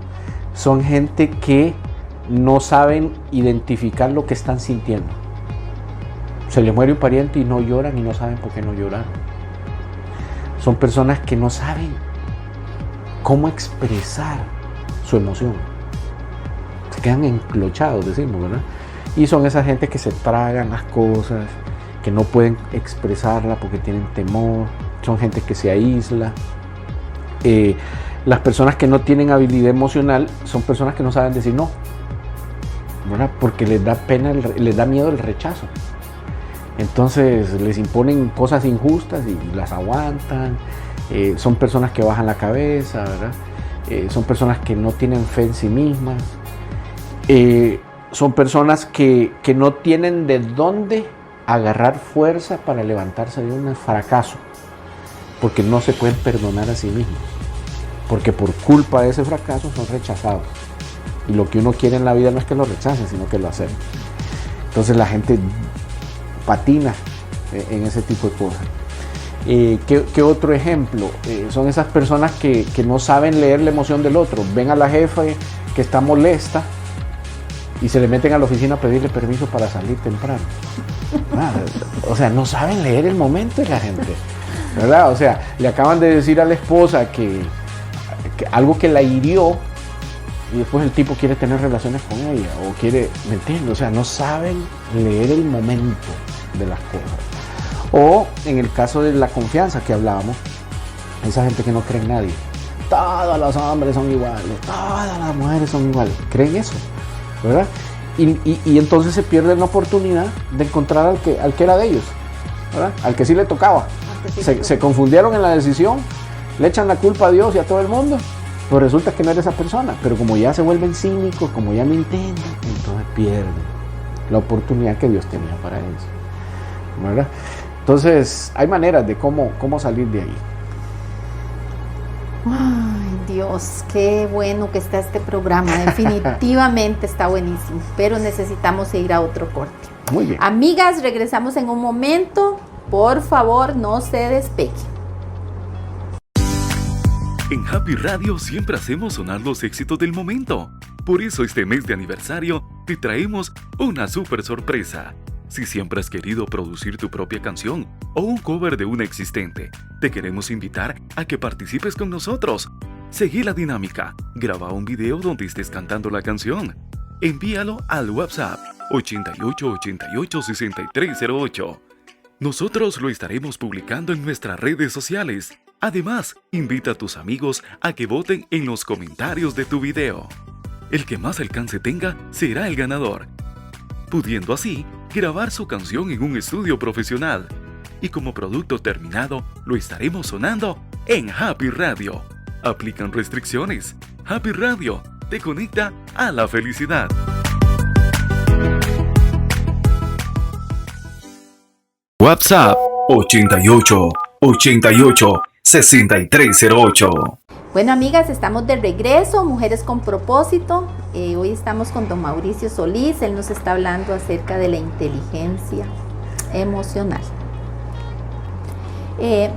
son gente que no saben identificar lo que están sintiendo. Se les muere un pariente y no lloran y no saben por qué no lloraron. Son personas que no saben cómo expresar su emoción. Se quedan enclochados, decimos, ¿verdad? Y son esas gente que se tragan las cosas, que no pueden expresarla porque tienen temor. Son gente que se aísla. Las personas que no tienen habilidad emocional son personas que no saben decir no, ¿verdad? Porque les da pena, les da miedo el rechazo. Entonces les imponen cosas injustas y las aguantan. Son personas que bajan la cabeza, ¿verdad? Son personas que no tienen fe en sí mismas. Son personas que no tienen de dónde agarrar fuerza para levantarse de un fracaso, porque no se pueden perdonar a sí mismos, porque por culpa de ese fracaso son rechazados. Y lo que uno quiere en la vida no es que lo rechacen, sino que lo acepten. Entonces la gente patina en ese tipo de cosas. ¿Qué otro ejemplo? Son esas personas que no saben leer la emoción del otro. Ven a la jefa que está molesta y se le meten a la oficina a pedirle permiso para salir temprano. O sea, no saben leer el momento de la gente, ¿verdad? O sea, le acaban de decir a la esposa que algo que la hirió y después el tipo quiere tener relaciones con ella o quiere, ¿me entiendes? O sea, no saben leer el momento de las cosas. O en el caso de la confianza que hablábamos, esa gente que no cree en nadie. Todos los hombres son iguales, todas las mujeres son iguales. ¿Creen eso? ¿Verdad? Y entonces se pierde la oportunidad de encontrar al que era de ellos, ¿verdad? Al que sí le tocaba. Se confundieron en la decisión, le echan la culpa a Dios y a todo el mundo, pero resulta que no era esa persona. Pero como ya se vuelven cínicos, como ya no intentan, entonces pierden la oportunidad que Dios tenía para ellos, ¿verdad? Entonces hay maneras de cómo salir de ahí. Ay, Dios, qué bueno que está este programa. Definitivamente está buenísimo, pero necesitamos ir a otro corte. Muy bien. Amigas, regresamos en un momento. Por favor, no se despeguen. En Happy Radio siempre hacemos sonar los éxitos del momento. Por eso este mes de aniversario te traemos una super sorpresa. Si siempre has querido producir tu propia canción o un cover de una existente, te queremos invitar a que participes con nosotros. Seguí la dinámica. Graba un video donde estés cantando la canción. Envíalo al WhatsApp 88886308. Nosotros lo estaremos publicando en nuestras redes sociales. Además, invita a tus amigos a que voten en los comentarios de tu video. El que más alcance tenga será el ganador, pudiendo así grabar su canción en un estudio profesional. Y como producto terminado, lo estaremos sonando en Happy Radio. Aplican restricciones. Happy Radio te conecta a la felicidad. WhatsApp 88886308. Bueno, amigas, estamos de regreso, Mujeres con Propósito. Hoy estamos con don Mauricio Solís. Él nos está hablando acerca de la inteligencia emocional.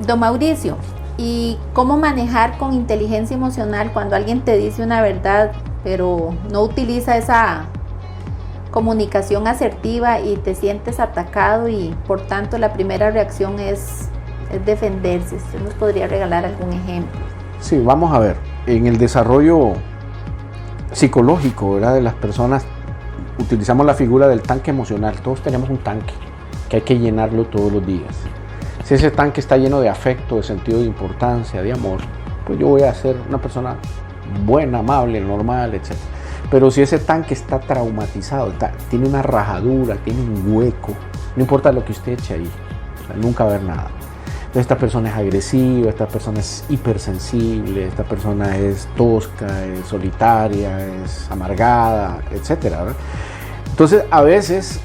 Don Mauricio, ¿y cómo manejar con inteligencia emocional cuando alguien te dice una verdad, pero no utiliza esa comunicación asertiva y te sientes atacado y por tanto la primera reacción es defenderse? ¿Usted nos podría regalar algún ejemplo? Sí, vamos a ver. En el desarrollo psicológico, ¿verdad? De las personas. Utilizamos la figura del tanque emocional. Todos tenemos un tanque que hay que llenarlo todos los días. Si ese tanque está lleno de afecto, de sentido de importancia, de amor, pues yo voy a ser una persona buena, amable, normal, etc. Pero si ese tanque está traumatizado, tiene una rajadura, tiene un hueco, no importa lo que usted eche ahí, nunca va a haber nada. Entonces, esta persona es agresiva, esta persona es hipersensible, esta persona es tosca, es solitaria, es amargada, etc. ¿verdad? Entonces, a veces,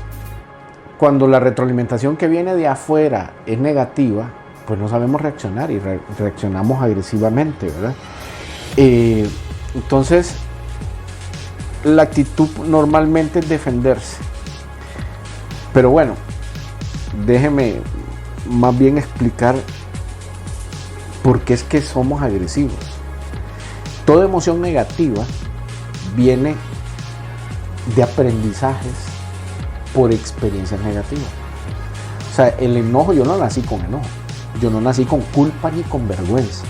cuando la retroalimentación que viene de afuera es negativa, pues no sabemos reaccionar y reaccionamos agresivamente, ¿verdad? Entonces, la actitud normalmente es defenderse. Pero bueno, déjeme más bien explicar por qué es que somos agresivos. Toda emoción negativa viene de aprendizajes por experiencias negativas. O sea, el enojo, yo no nací con enojo, yo no nací con culpa ni con vergüenza,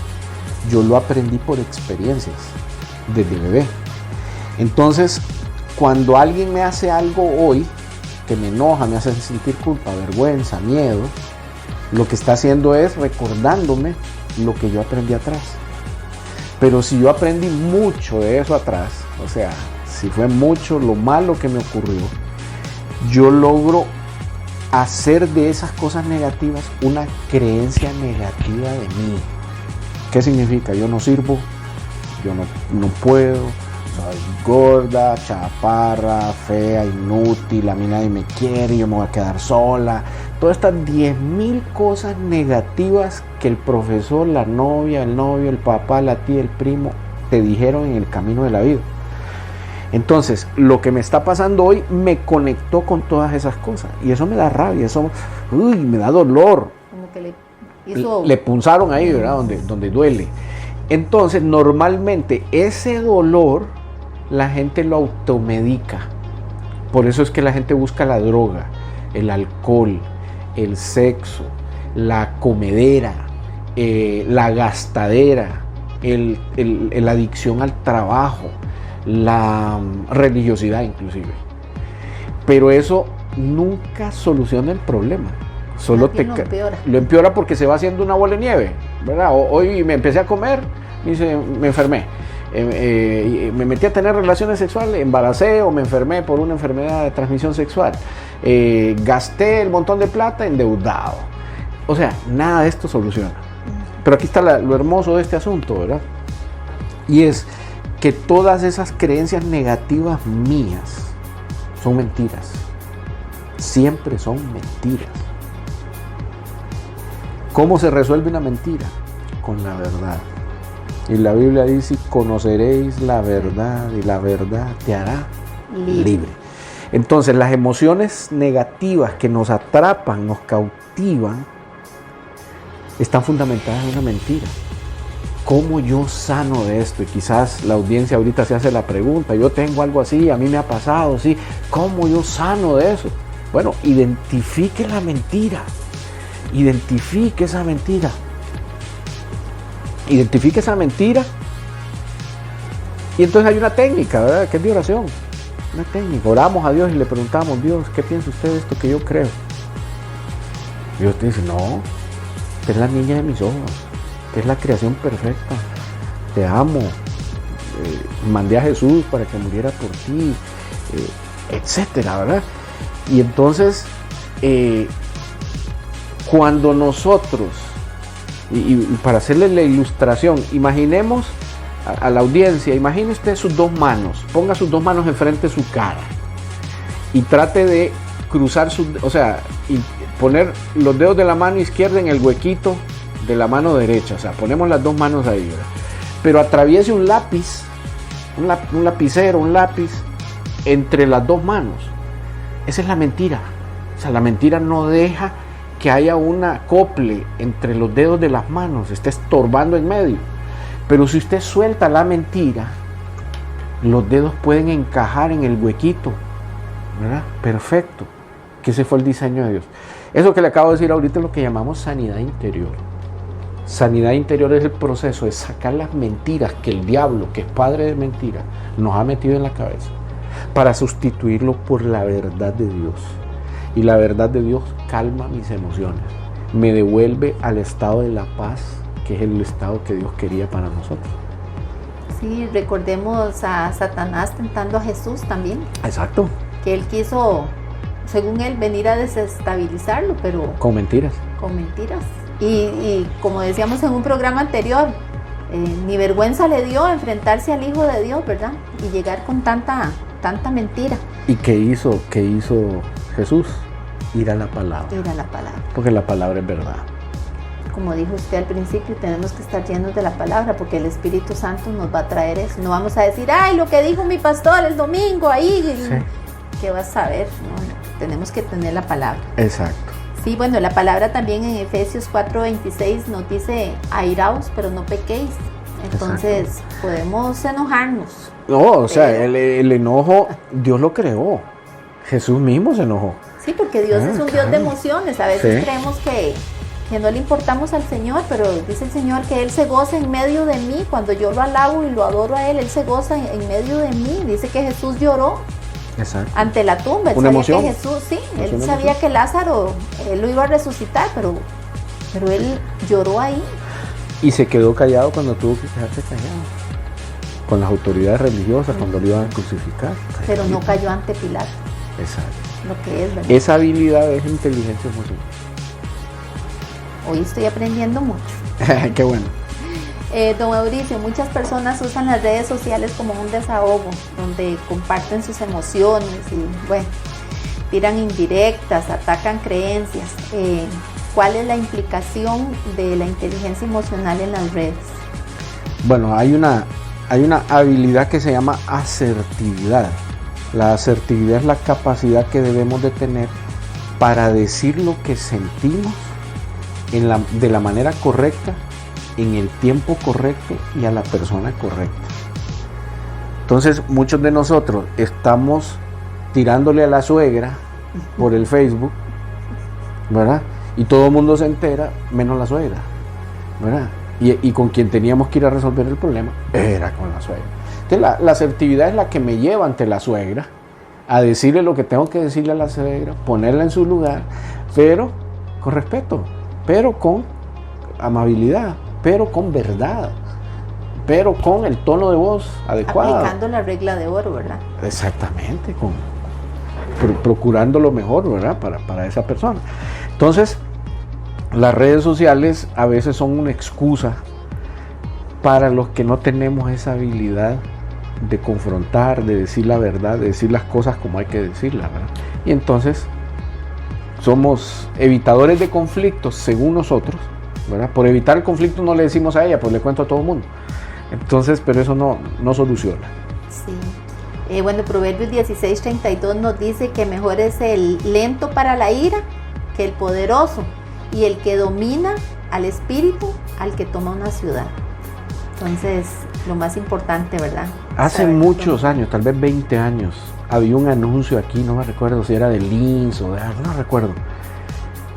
yo lo aprendí por experiencias desde bebé. Entonces, cuando alguien me hace algo hoy que me enoja, me hace sentir culpa, vergüenza, miedo, lo que está haciendo es recordándome lo que yo aprendí atrás. Pero si yo aprendí mucho de eso atrás, o sea, si fue mucho lo malo que me ocurrió, yo logro hacer de esas cosas negativas una creencia negativa de mí. ¿Qué significa? Yo no sirvo, yo no puedo, soy gorda, chaparra, fea, inútil, a mí nadie me quiere, yo me voy a quedar sola. Todas estas 10.000 cosas negativas que el profesor, la novia, el novio, el papá, la tía, el primo te dijeron en el camino de la vida. Entonces, lo que me está pasando hoy me conectó con todas esas cosas y eso me da rabia, eso me da dolor. Como que le punzaron ahí, ¿verdad? Donde duele. Entonces, normalmente ese dolor la gente lo automedica. Por eso es que la gente busca la droga, el alcohol, el sexo, la comedera, la gastadera, la adicción al trabajo, la religiosidad inclusive. Pero eso nunca soluciona el problema. Solo lo empeora porque se va haciendo una bola de nieve, ¿verdad? Hoy me empecé a comer, me enfermé. Me metí a tener relaciones sexuales, embaracé o me enfermé por una enfermedad de transmisión sexual. Gasté el montón de plata endeudado. O sea, nada de esto soluciona. Pero aquí está lo hermoso de este asunto, ¿verdad? Y es que todas esas creencias negativas mías son mentiras. Siempre son mentiras. ¿Cómo se resuelve una mentira? Con la verdad. Y la Biblia dice, conoceréis la verdad y la verdad te hará libre. Entonces, las emociones negativas que nos atrapan, nos cautivan, están fundamentadas en una mentira. ¿Cómo yo sano de esto? Y quizás la audiencia ahorita se hace la pregunta, yo tengo algo así, a mí me ha pasado, ¿sí? ¿Cómo yo sano de eso? Bueno, identifique la mentira. Identifique esa mentira. Identifique esa mentira. Y entonces hay una técnica, ¿verdad? Que es de oración. Una técnica. Oramos a Dios y le preguntamos, Dios, ¿qué piensa usted de esto que yo creo? Dios te dice, no, usted es la niña de mis ojos. Usted es la creación perfecta. Te amo. Mandé a Jesús para que muriera por ti. Etcétera, ¿verdad? Y entonces, cuando nosotros, y para hacerle la ilustración, imaginemos a la audiencia, imagine usted sus dos manos, ponga sus dos manos enfrente de su cara y trate de cruzar y poner los dedos de la mano izquierda en el huequito de la mano derecha, o sea, ponemos las dos manos ahí, ¿verdad? Pero atraviese un lápiz, un lapicero, un lápiz entre las dos manos. Esa es la mentira. O sea, la mentira no deja que haya un acople entre los dedos de las manos, esté estorbando en medio. Pero si usted suelta la mentira, los dedos pueden encajar en el huequito, ¿verdad? Perfecto. Que ese fue el diseño de Dios. Eso que le acabo de decir ahorita es lo que llamamos sanidad interior. Sanidad interior es el proceso de sacar las mentiras que el diablo, que es padre de mentiras, nos ha metido en la cabeza, para sustituirlo por la verdad de Dios. Y la verdad de Dios calma mis emociones, me devuelve al estado de la paz, que es el estado que Dios quería para nosotros. Sí, recordemos a Satanás tentando a Jesús también. Exacto. Que él quiso, según él, venir a desestabilizarlo, pero Con mentiras. con mentiras. Y como decíamos en un programa anterior, ni vergüenza le dio enfrentarse al Hijo de Dios, ¿verdad? Y llegar con tanta mentira. ¿Y qué hizo Jesús? Ir a la palabra. Ir a la palabra. Porque la palabra es verdad. Como dijo usted al principio, tenemos que estar llenos de la palabra, porque el Espíritu Santo nos va a traer eso. No vamos a decir, ay, lo que dijo mi pastor el domingo ahí, Sí. ¿qué vas a ver? No, tenemos que tener la palabra. Exacto. Sí, bueno, la palabra también en Efesios 4:26 nos dice, airaos, pero no pequéis. Entonces, podemos enojarnos. No, o sea, Pero- el enojo, Dios lo creó. Jesús mismo se enojó. Sí, porque Dios es un Dios de emociones. A veces Sí. creemos que no le importamos al Señor, pero dice el Señor que Él se goza en medio de mí. Cuando yo lo alabo y lo adoro a Él se goza en medio de mí. Dice que Jesús lloró Exacto. ante la tumba. Él Una sabía emoción. que Jesús, sí, Es él una sabía emoción. que Lázaro, Él lo iba a resucitar, pero Él lloró ahí. Y se quedó callado cuando tuvo que quedarse callado. Con las autoridades religiosas, cuando lo iban a crucificar. Pero no cayó ante Pilato, Exacto. lo que es, ¿verdad? Esa habilidad es inteligencia emocional. Hoy estoy aprendiendo mucho. Qué bueno. Don Mauricio, muchas personas usan las redes sociales como un desahogo, donde comparten sus emociones y, bueno, tiran indirectas, atacan creencias. ¿Cuál es la implicación de la inteligencia emocional en las redes? Bueno, hay una habilidad que se llama asertividad. La asertividad es la capacidad que debemos de tener para decir lo que sentimos de la manera correcta, en el tiempo correcto y a la persona correcta. Entonces, muchos de nosotros estamos tirándole a la suegra por el Facebook, ¿verdad? Y todo el mundo se entera, menos la suegra, ¿verdad? Y con quien teníamos que ir a resolver el problema era con la suegra. Entonces, la asertividad es la que me lleva ante la suegra a decirle lo que tengo que decirle a la suegra, ponerla en su lugar, pero con respeto, pero con amabilidad, pero con verdad, pero con el tono de voz adecuado. Aplicando la regla de oro, ¿verdad? Exactamente, procurando lo mejor, ¿verdad? Para esa persona. Entonces, las redes sociales a veces son una excusa para los que no tenemos esa habilidad de confrontar, de decir la verdad, de decir las cosas como hay que decirlas, ¿verdad? Y entonces somos evitadores de conflictos según nosotros, ¿verdad? Por evitar el conflicto no le decimos a ella, pues le cuento a todo el mundo. Entonces, pero eso no soluciona. Sí. Bueno, Proverbios 16:32 nos dice que mejor es el lento para la ira que el poderoso, y el que domina al espíritu al que toma una ciudad. Entonces, lo más importante, ¿verdad? Hace Saber muchos años, tal vez 20 años, había un anuncio aquí, no me recuerdo si era de Linz o de algo, no recuerdo,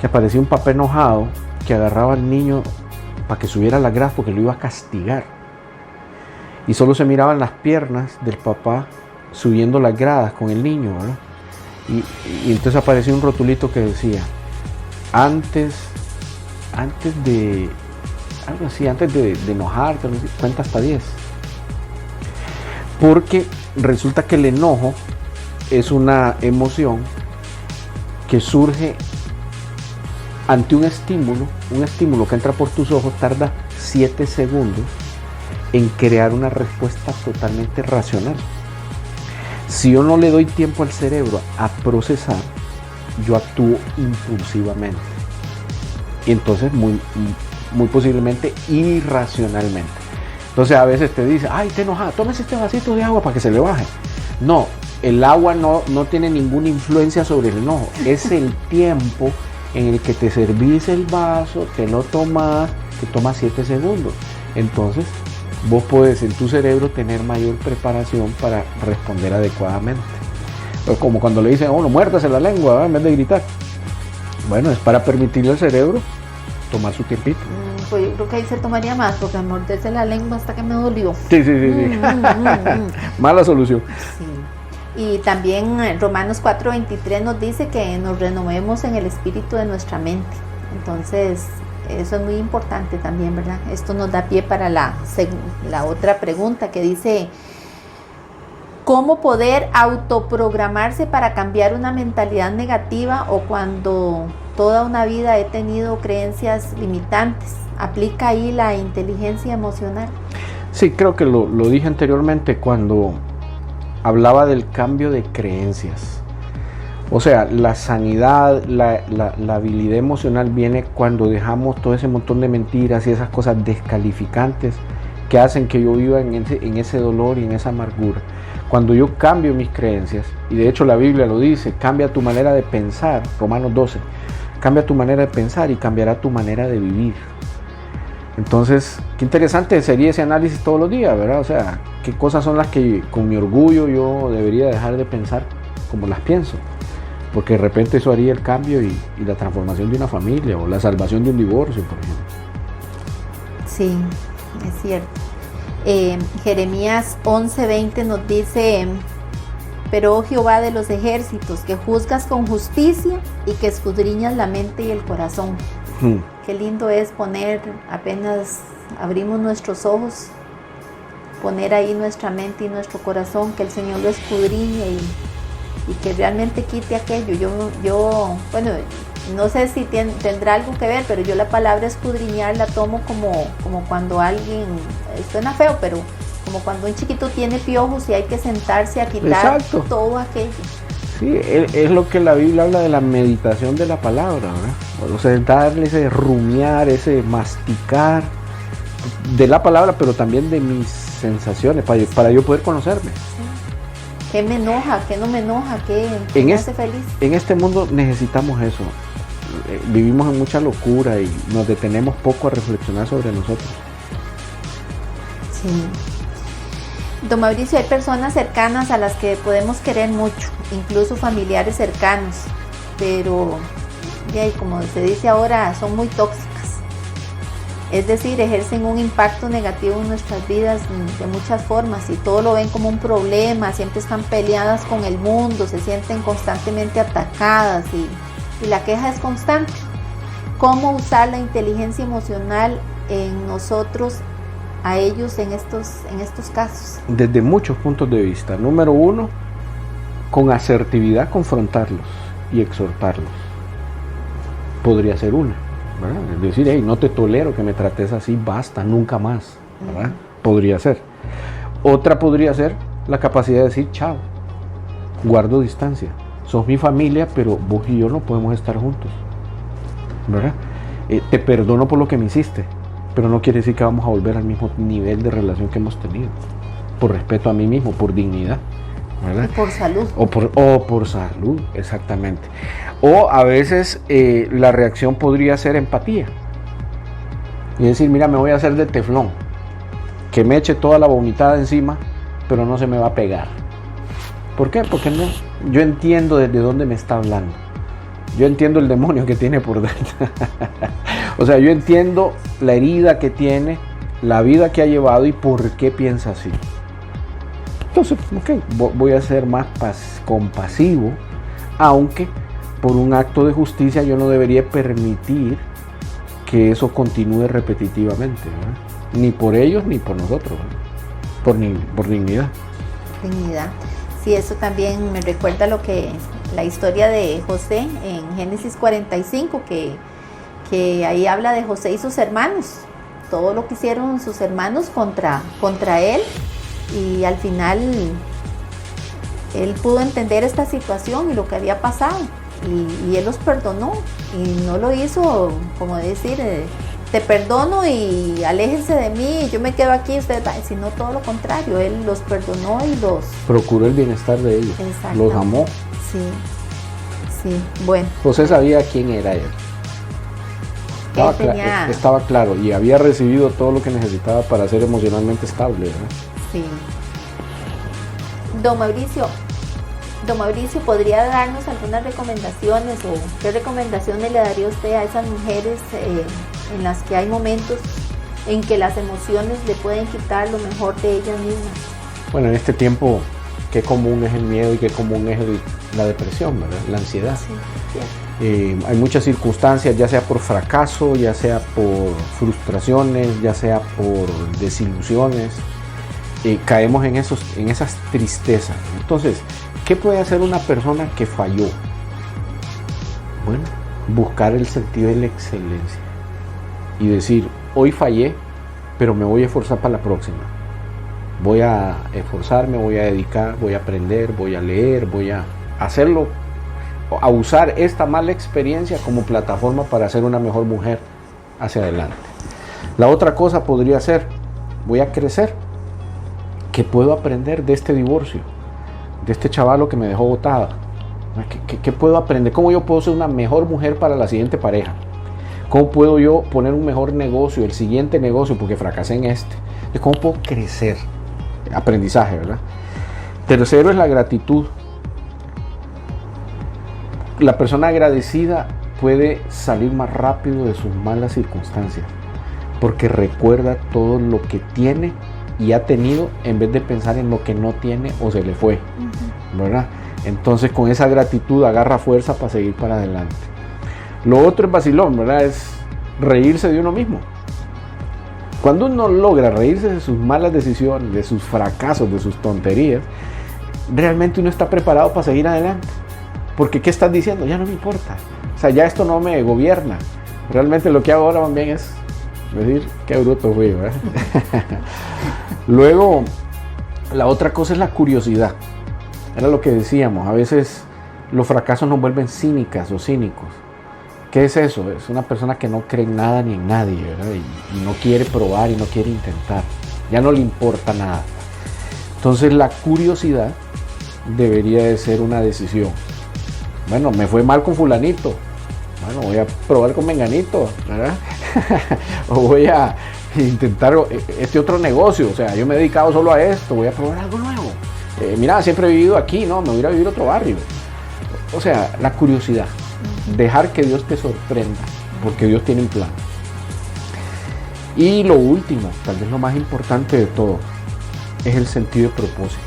que aparecía un papá enojado que agarraba al niño para que subiera a la grada porque lo iba a castigar. Y solo se miraban las piernas del papá subiendo las gradas con el niño, ¿verdad? Y entonces apareció un rotulito que decía, antes de algo así, antes de enojarte, cuenta hasta 10. Porque resulta que el enojo es una emoción que surge ante un estímulo que entra por tus ojos, tarda 7 segundos en crear una respuesta totalmente racional. Si yo no le doy tiempo al cerebro a procesar, yo actúo impulsivamente. Y entonces muy posiblemente irracionalmente. Entonces a veces te dice, ay, te enojas, tómese este vasito de agua para que se le baje. No, el agua no tiene ninguna influencia sobre el enojo. Es el tiempo en el que te servís el vaso, te lo tomas, que toma 7 segundos. Entonces vos podés en tu cerebro tener mayor preparación para responder adecuadamente. Es como cuando le dicen, no muérdase la lengua, ¿verdad? En vez de gritar. Bueno, es para permitirle al cerebro tomar su tiempito. Pues yo creo que ahí se tomaría más, porque morderse la lengua hasta que me dolió. Sí. Mala solución. Sí. Y también Romanos 4:23 nos dice que nos renovemos en el espíritu de nuestra mente. Entonces, eso es muy importante también, ¿verdad? Esto nos da pie para la otra pregunta que dice: ¿cómo poder autoprogramarse para cambiar una mentalidad negativa o cuando toda una vida he tenido creencias limitantes? ¿Aplica ahí la inteligencia emocional? Sí, creo que lo dije anteriormente cuando hablaba del cambio de creencias. O sea, la sanidad, la habilidad emocional viene cuando dejamos todo ese montón de mentiras y esas cosas descalificantes que hacen que yo viva en ese dolor y en esa amargura. Cuando yo cambio mis creencias, y de hecho la Biblia lo dice, cambia tu manera de pensar, Romanos 12, cambia tu manera de pensar y cambiará tu manera de vivir. Entonces, qué interesante sería ese análisis todos los días, ¿verdad? O sea, qué cosas son las que con mi orgullo yo debería dejar de pensar como las pienso. Porque de repente eso haría el cambio y la transformación de una familia o la salvación de un divorcio, por ejemplo. Sí, es cierto. Jeremías 11:20 nos dice: pero oh Jehová de los ejércitos, que juzgas con justicia y que escudriñas la mente y el corazón. Qué lindo es poner, apenas abrimos nuestros ojos, poner ahí nuestra mente y nuestro corazón, que el Señor lo escudriñe y que realmente quite aquello. Yo bueno, no sé si tendrá algo que ver, pero yo la palabra escudriñar la tomo como cuando alguien, suena feo, pero como cuando un chiquito tiene piojos y hay que sentarse a quitar todo aquello. Sí, es lo que la Biblia habla de la meditación de la palabra, ¿verdad? O sea, darle ese rumiar, ese masticar de la palabra, pero también de mis sensaciones, para yo poder conocerme. Sí. ¿Qué me enoja? ¿Qué no me enoja? ¿Qué me hace feliz? En este mundo necesitamos eso. Vivimos en mucha locura y nos detenemos poco a reflexionar sobre nosotros. Sí. Don Mauricio, hay personas cercanas a las que podemos querer mucho, incluso familiares cercanos, pero como se dice ahora, son muy tóxicas. Es decir, ejercen un impacto negativo en nuestras vidas de muchas formas y todo lo ven como un problema, siempre están peleadas con el mundo, se sienten constantemente atacadas y la queja es constante. ¿Cómo usar la inteligencia emocional en nosotros, a ellos en estos casos? Desde muchos puntos de vista. Número uno, con asertividad confrontarlos y exhortarlos. Podría ser una, ¿verdad? Es decir, hey, no te tolero que me trates así, basta, nunca más, ¿verdad? Podría ser. Otra podría ser la capacidad de decir, chao, guardo distancia. Sos mi familia, pero vos y yo no podemos estar juntos, ¿verdad? Te perdono por lo que me hiciste, pero no quiere decir que vamos a volver al mismo nivel de relación que hemos tenido. Por respeto a mí mismo, por dignidad, ¿verdad? Y por salud. O por salud, exactamente. O a veces la reacción podría ser empatía. Y decir, mira, me voy a hacer de teflón. Que me eche toda la vomitada encima, pero no se me va a pegar. ¿Por qué? Porque no. Yo entiendo desde dónde me está hablando. Yo entiendo el demonio que tiene por dentro. O sea, yo entiendo la herida que tiene, la vida que ha llevado y por qué piensa así. Entonces, voy a ser más compasivo, aunque por un acto de justicia yo no debería permitir que eso continúe repetitivamente, ¿verdad? Ni por ellos ni por nosotros, ¿verdad? Por dignidad. Dignidad. Sí, eso también me recuerda la historia de José en Génesis 45, que ahí habla de José y sus hermanos, todo lo que hicieron sus hermanos contra él, y al final él pudo entender esta situación y lo que había pasado, y él los perdonó, y no lo hizo como decir, te perdono y aléjense de mí, yo me quedo aquí, ustedes van, sino todo lo contrario, él los perdonó y los procuró el bienestar de ellos, los amó. Sí, bueno. José sabía quién era él. Estaba claro y había recibido todo lo que necesitaba para ser emocionalmente estable, ¿verdad? Sí. Don Mauricio, ¿podría darnos algunas recomendaciones o qué recomendaciones le daría usted a esas mujeres en las que hay momentos en que las emociones le pueden quitar lo mejor de ellas mismas. Bueno, en este tiempo, qué común es el miedo y qué común es la depresión, ¿verdad? La ansiedad. Sí, hay muchas circunstancias, ya sea por fracaso, ya sea por frustraciones, ya sea por desilusiones. Caemos en esas tristezas. Entonces, ¿qué puede hacer una persona que falló? Bueno, buscar el sentido de la excelencia y decir, hoy fallé, pero me voy a esforzar para la próxima. Voy a esforzarme, voy a dedicar, voy a aprender, voy a leer, voy a hacerlo, a usar esta mala experiencia como plataforma para ser una mejor mujer hacia adelante. La otra cosa podría ser, voy a crecer. ¿Qué puedo aprender de este divorcio? De este chavalo que me dejó botada. ¿Qué puedo aprender? ¿Cómo yo puedo ser una mejor mujer para la siguiente pareja? ¿Cómo puedo yo poner un mejor negocio, el siguiente negocio, porque fracasé en este? ¿Cómo puedo crecer? Aprendizaje, ¿verdad? Tercero es la gratitud. La persona agradecida puede salir más rápido de sus malas circunstancias, porque recuerda todo lo que tiene y ha tenido en vez de pensar en lo que no tiene o se le fue, ¿verdad? Entonces con esa gratitud agarra fuerza para seguir para adelante. Lo otro es vacilón, ¿verdad? Es reírse de uno mismo. Cuando uno logra reírse de sus malas decisiones, de sus fracasos, de sus tonterías, realmente uno está preparado para seguir adelante. Porque ¿qué estás diciendo? Ya no me importa. O sea, ya esto no me gobierna. Realmente lo que hago ahora también es decir, qué bruto fui, ¿verdad? Luego, la otra cosa es la curiosidad. Era lo que decíamos, a veces los fracasos nos vuelven cínicas o cínicos. ¿Qué es eso? Es una persona que no cree en nada ni en nadie, ¿verdad? Y no quiere probar y no quiere intentar. Ya no le importa nada. Entonces la curiosidad debería de ser una decisión. Bueno, me fue mal con fulanito. Bueno, voy a probar con menganito, ¿verdad? O voy a intentar este otro negocio. O sea, yo me he dedicado solo a esto, voy a probar algo nuevo. Mira, siempre he vivido aquí, no, me voy a ir a vivir a otro barrio. O sea, la curiosidad. Dejar que Dios te sorprenda, porque Dios tiene un plan. Y lo último, tal vez lo más importante de todo, es el sentido de propósito.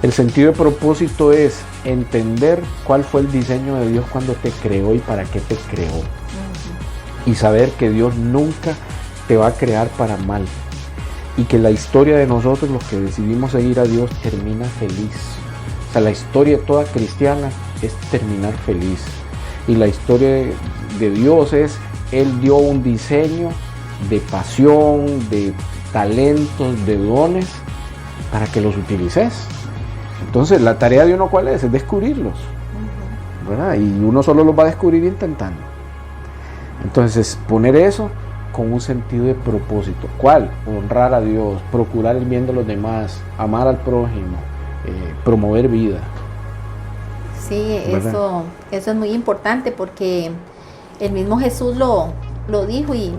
El sentido de propósito es entender cuál fue el diseño de Dios cuando te creó y para qué te creó. Y saber que Dios nunca te va a crear para mal. Y que la historia de nosotros, los que decidimos seguir a Dios, termina feliz. O sea, la historia toda cristiana es terminar feliz. Y la historia de Dios es, Él dio un diseño de pasión, de talentos, de dones, para que los utilices. Entonces, la tarea de uno, ¿cuál es? Es descubrirlos, ¿verdad? Y uno solo los va a descubrir intentando. Entonces, poner eso con un sentido de propósito. ¿Cuál? Honrar a Dios, procurar el bien de los demás, amar al prójimo, promover vida. Sí, eso es muy importante, porque el mismo Jesús lo dijo y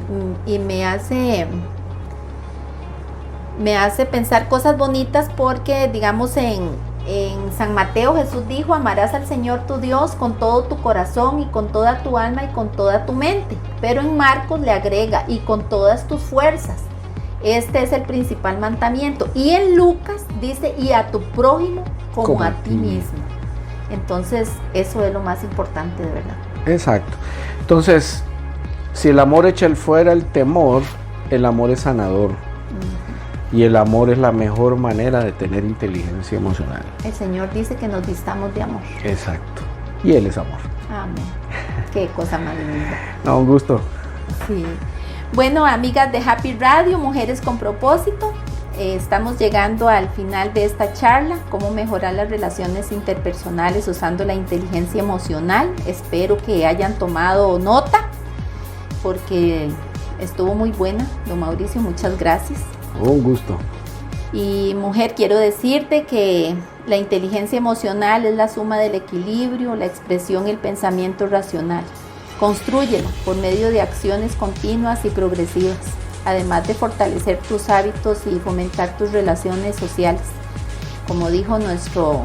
me hace pensar cosas bonitas, porque digamos en San Mateo Jesús dijo: amarás al Señor tu Dios con todo tu corazón y con toda tu alma y con toda tu mente. Pero en Marcos le agrega: y con todas tus fuerzas. Este es el principal mandamiento. Y en Lucas dice: y a tu prójimo como a ti mismo. Entonces eso es lo más importante, de verdad. Exacto. Entonces, si el amor echa fuera el temor, el amor es sanador. Y el amor es la mejor manera de tener inteligencia emocional. El Señor dice que nos vistamos de amor. Exacto. Y Él es amor. Amén. Qué cosa más linda. No, un gusto. Sí. Bueno, amigas de Happy Radio, Mujeres con Propósito, estamos llegando al final de esta charla: cómo mejorar las relaciones interpersonales usando la inteligencia emocional. Espero que hayan tomado nota, porque estuvo muy buena. Don Mauricio, muchas gracias. Un gusto. Y mujer, quiero decirte que la inteligencia emocional es la suma del equilibrio, la expresión y el pensamiento racional. Constrúyela por medio de acciones continuas y progresivas, además de fortalecer tus hábitos y fomentar tus relaciones sociales. Como dijo nuestro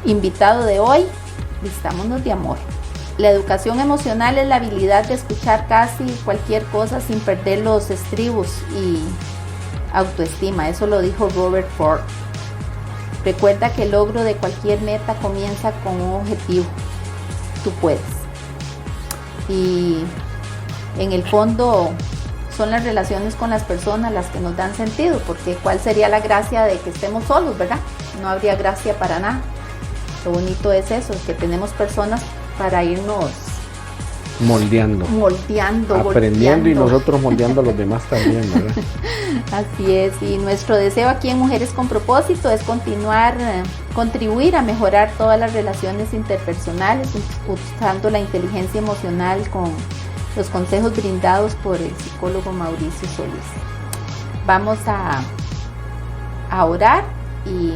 invitado de hoy, vistámonos de amor. La educación emocional es la habilidad de escuchar casi cualquier cosa sin perder los estribos y autoestima. Eso lo dijo Robert Ford. Recuerda que el logro de cualquier meta comienza con un objetivo. Tú puedes. Y en el fondo son las relaciones con las personas las que nos dan sentido, porque ¿cuál sería la gracia de que estemos solos, verdad? No habría gracia para nada. Lo bonito es eso, que tenemos personas para irnos moldeando, aprendiendo volteando. Y nosotros moldeando a los demás también, ¿verdad? Así es, y nuestro deseo aquí en Mujeres con Propósito es contribuir a mejorar todas las relaciones interpersonales usando la inteligencia emocional con los consejos brindados por el psicólogo Mauricio Solís. Vamos a orar y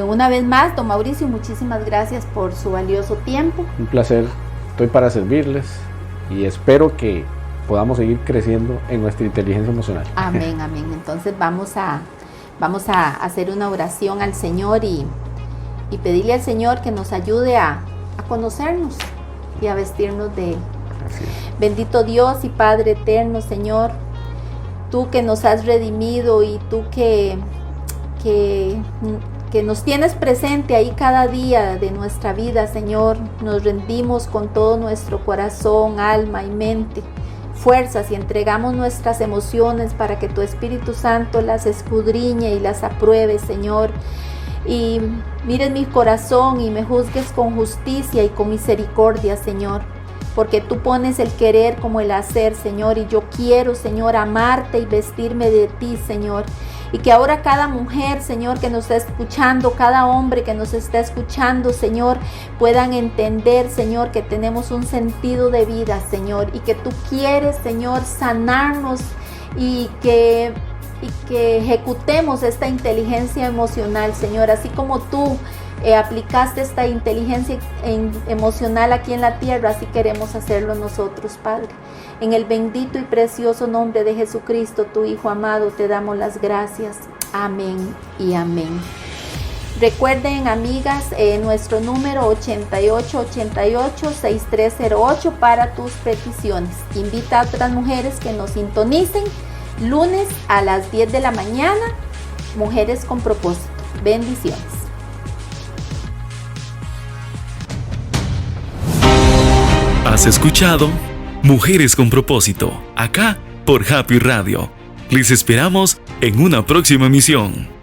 una vez más, don Mauricio, muchísimas gracias por su valioso tiempo. Un placer, estoy para servirles y espero que podamos seguir creciendo en nuestra inteligencia emocional. Amén, amén. Entonces vamos a hacer una oración al Señor y pedirle al Señor que nos ayude a conocernos y a vestirnos de Él. Bendito Dios y Padre eterno, Señor, tú que nos has redimido y tú que nos tienes presente ahí cada día de nuestra vida, Señor, nos rendimos con todo nuestro corazón, alma y mente, fuerzas, y entregamos nuestras emociones para que tu Espíritu Santo las escudriñe y las apruebe, Señor, y mires mi corazón y me juzgues con justicia y con misericordia, Señor, porque tú pones el querer como el hacer, Señor, y yo quiero, Señor, amarte y vestirme de ti, Señor. Y que ahora cada mujer, Señor, que nos está escuchando, cada hombre que nos está escuchando, Señor, puedan entender, Señor, que tenemos un sentido de vida, Señor, y que tú quieres, Señor, sanarnos y que ejecutemos esta inteligencia emocional, Señor, así como tú aplicaste esta inteligencia emocional aquí en la tierra, así queremos hacerlo nosotros, Padre. En el bendito y precioso nombre de Jesucristo, tu Hijo amado, te damos las gracias. Amén y amén. Recuerden, amigas, nuestro número 8888-6308 para tus peticiones. Invita a otras mujeres que nos sintonicen lunes a las 10 de la mañana. Mujeres con Propósito. Bendiciones. Has escuchado Mujeres con Propósito, acá por Happy Radio. Les esperamos en una próxima emisión.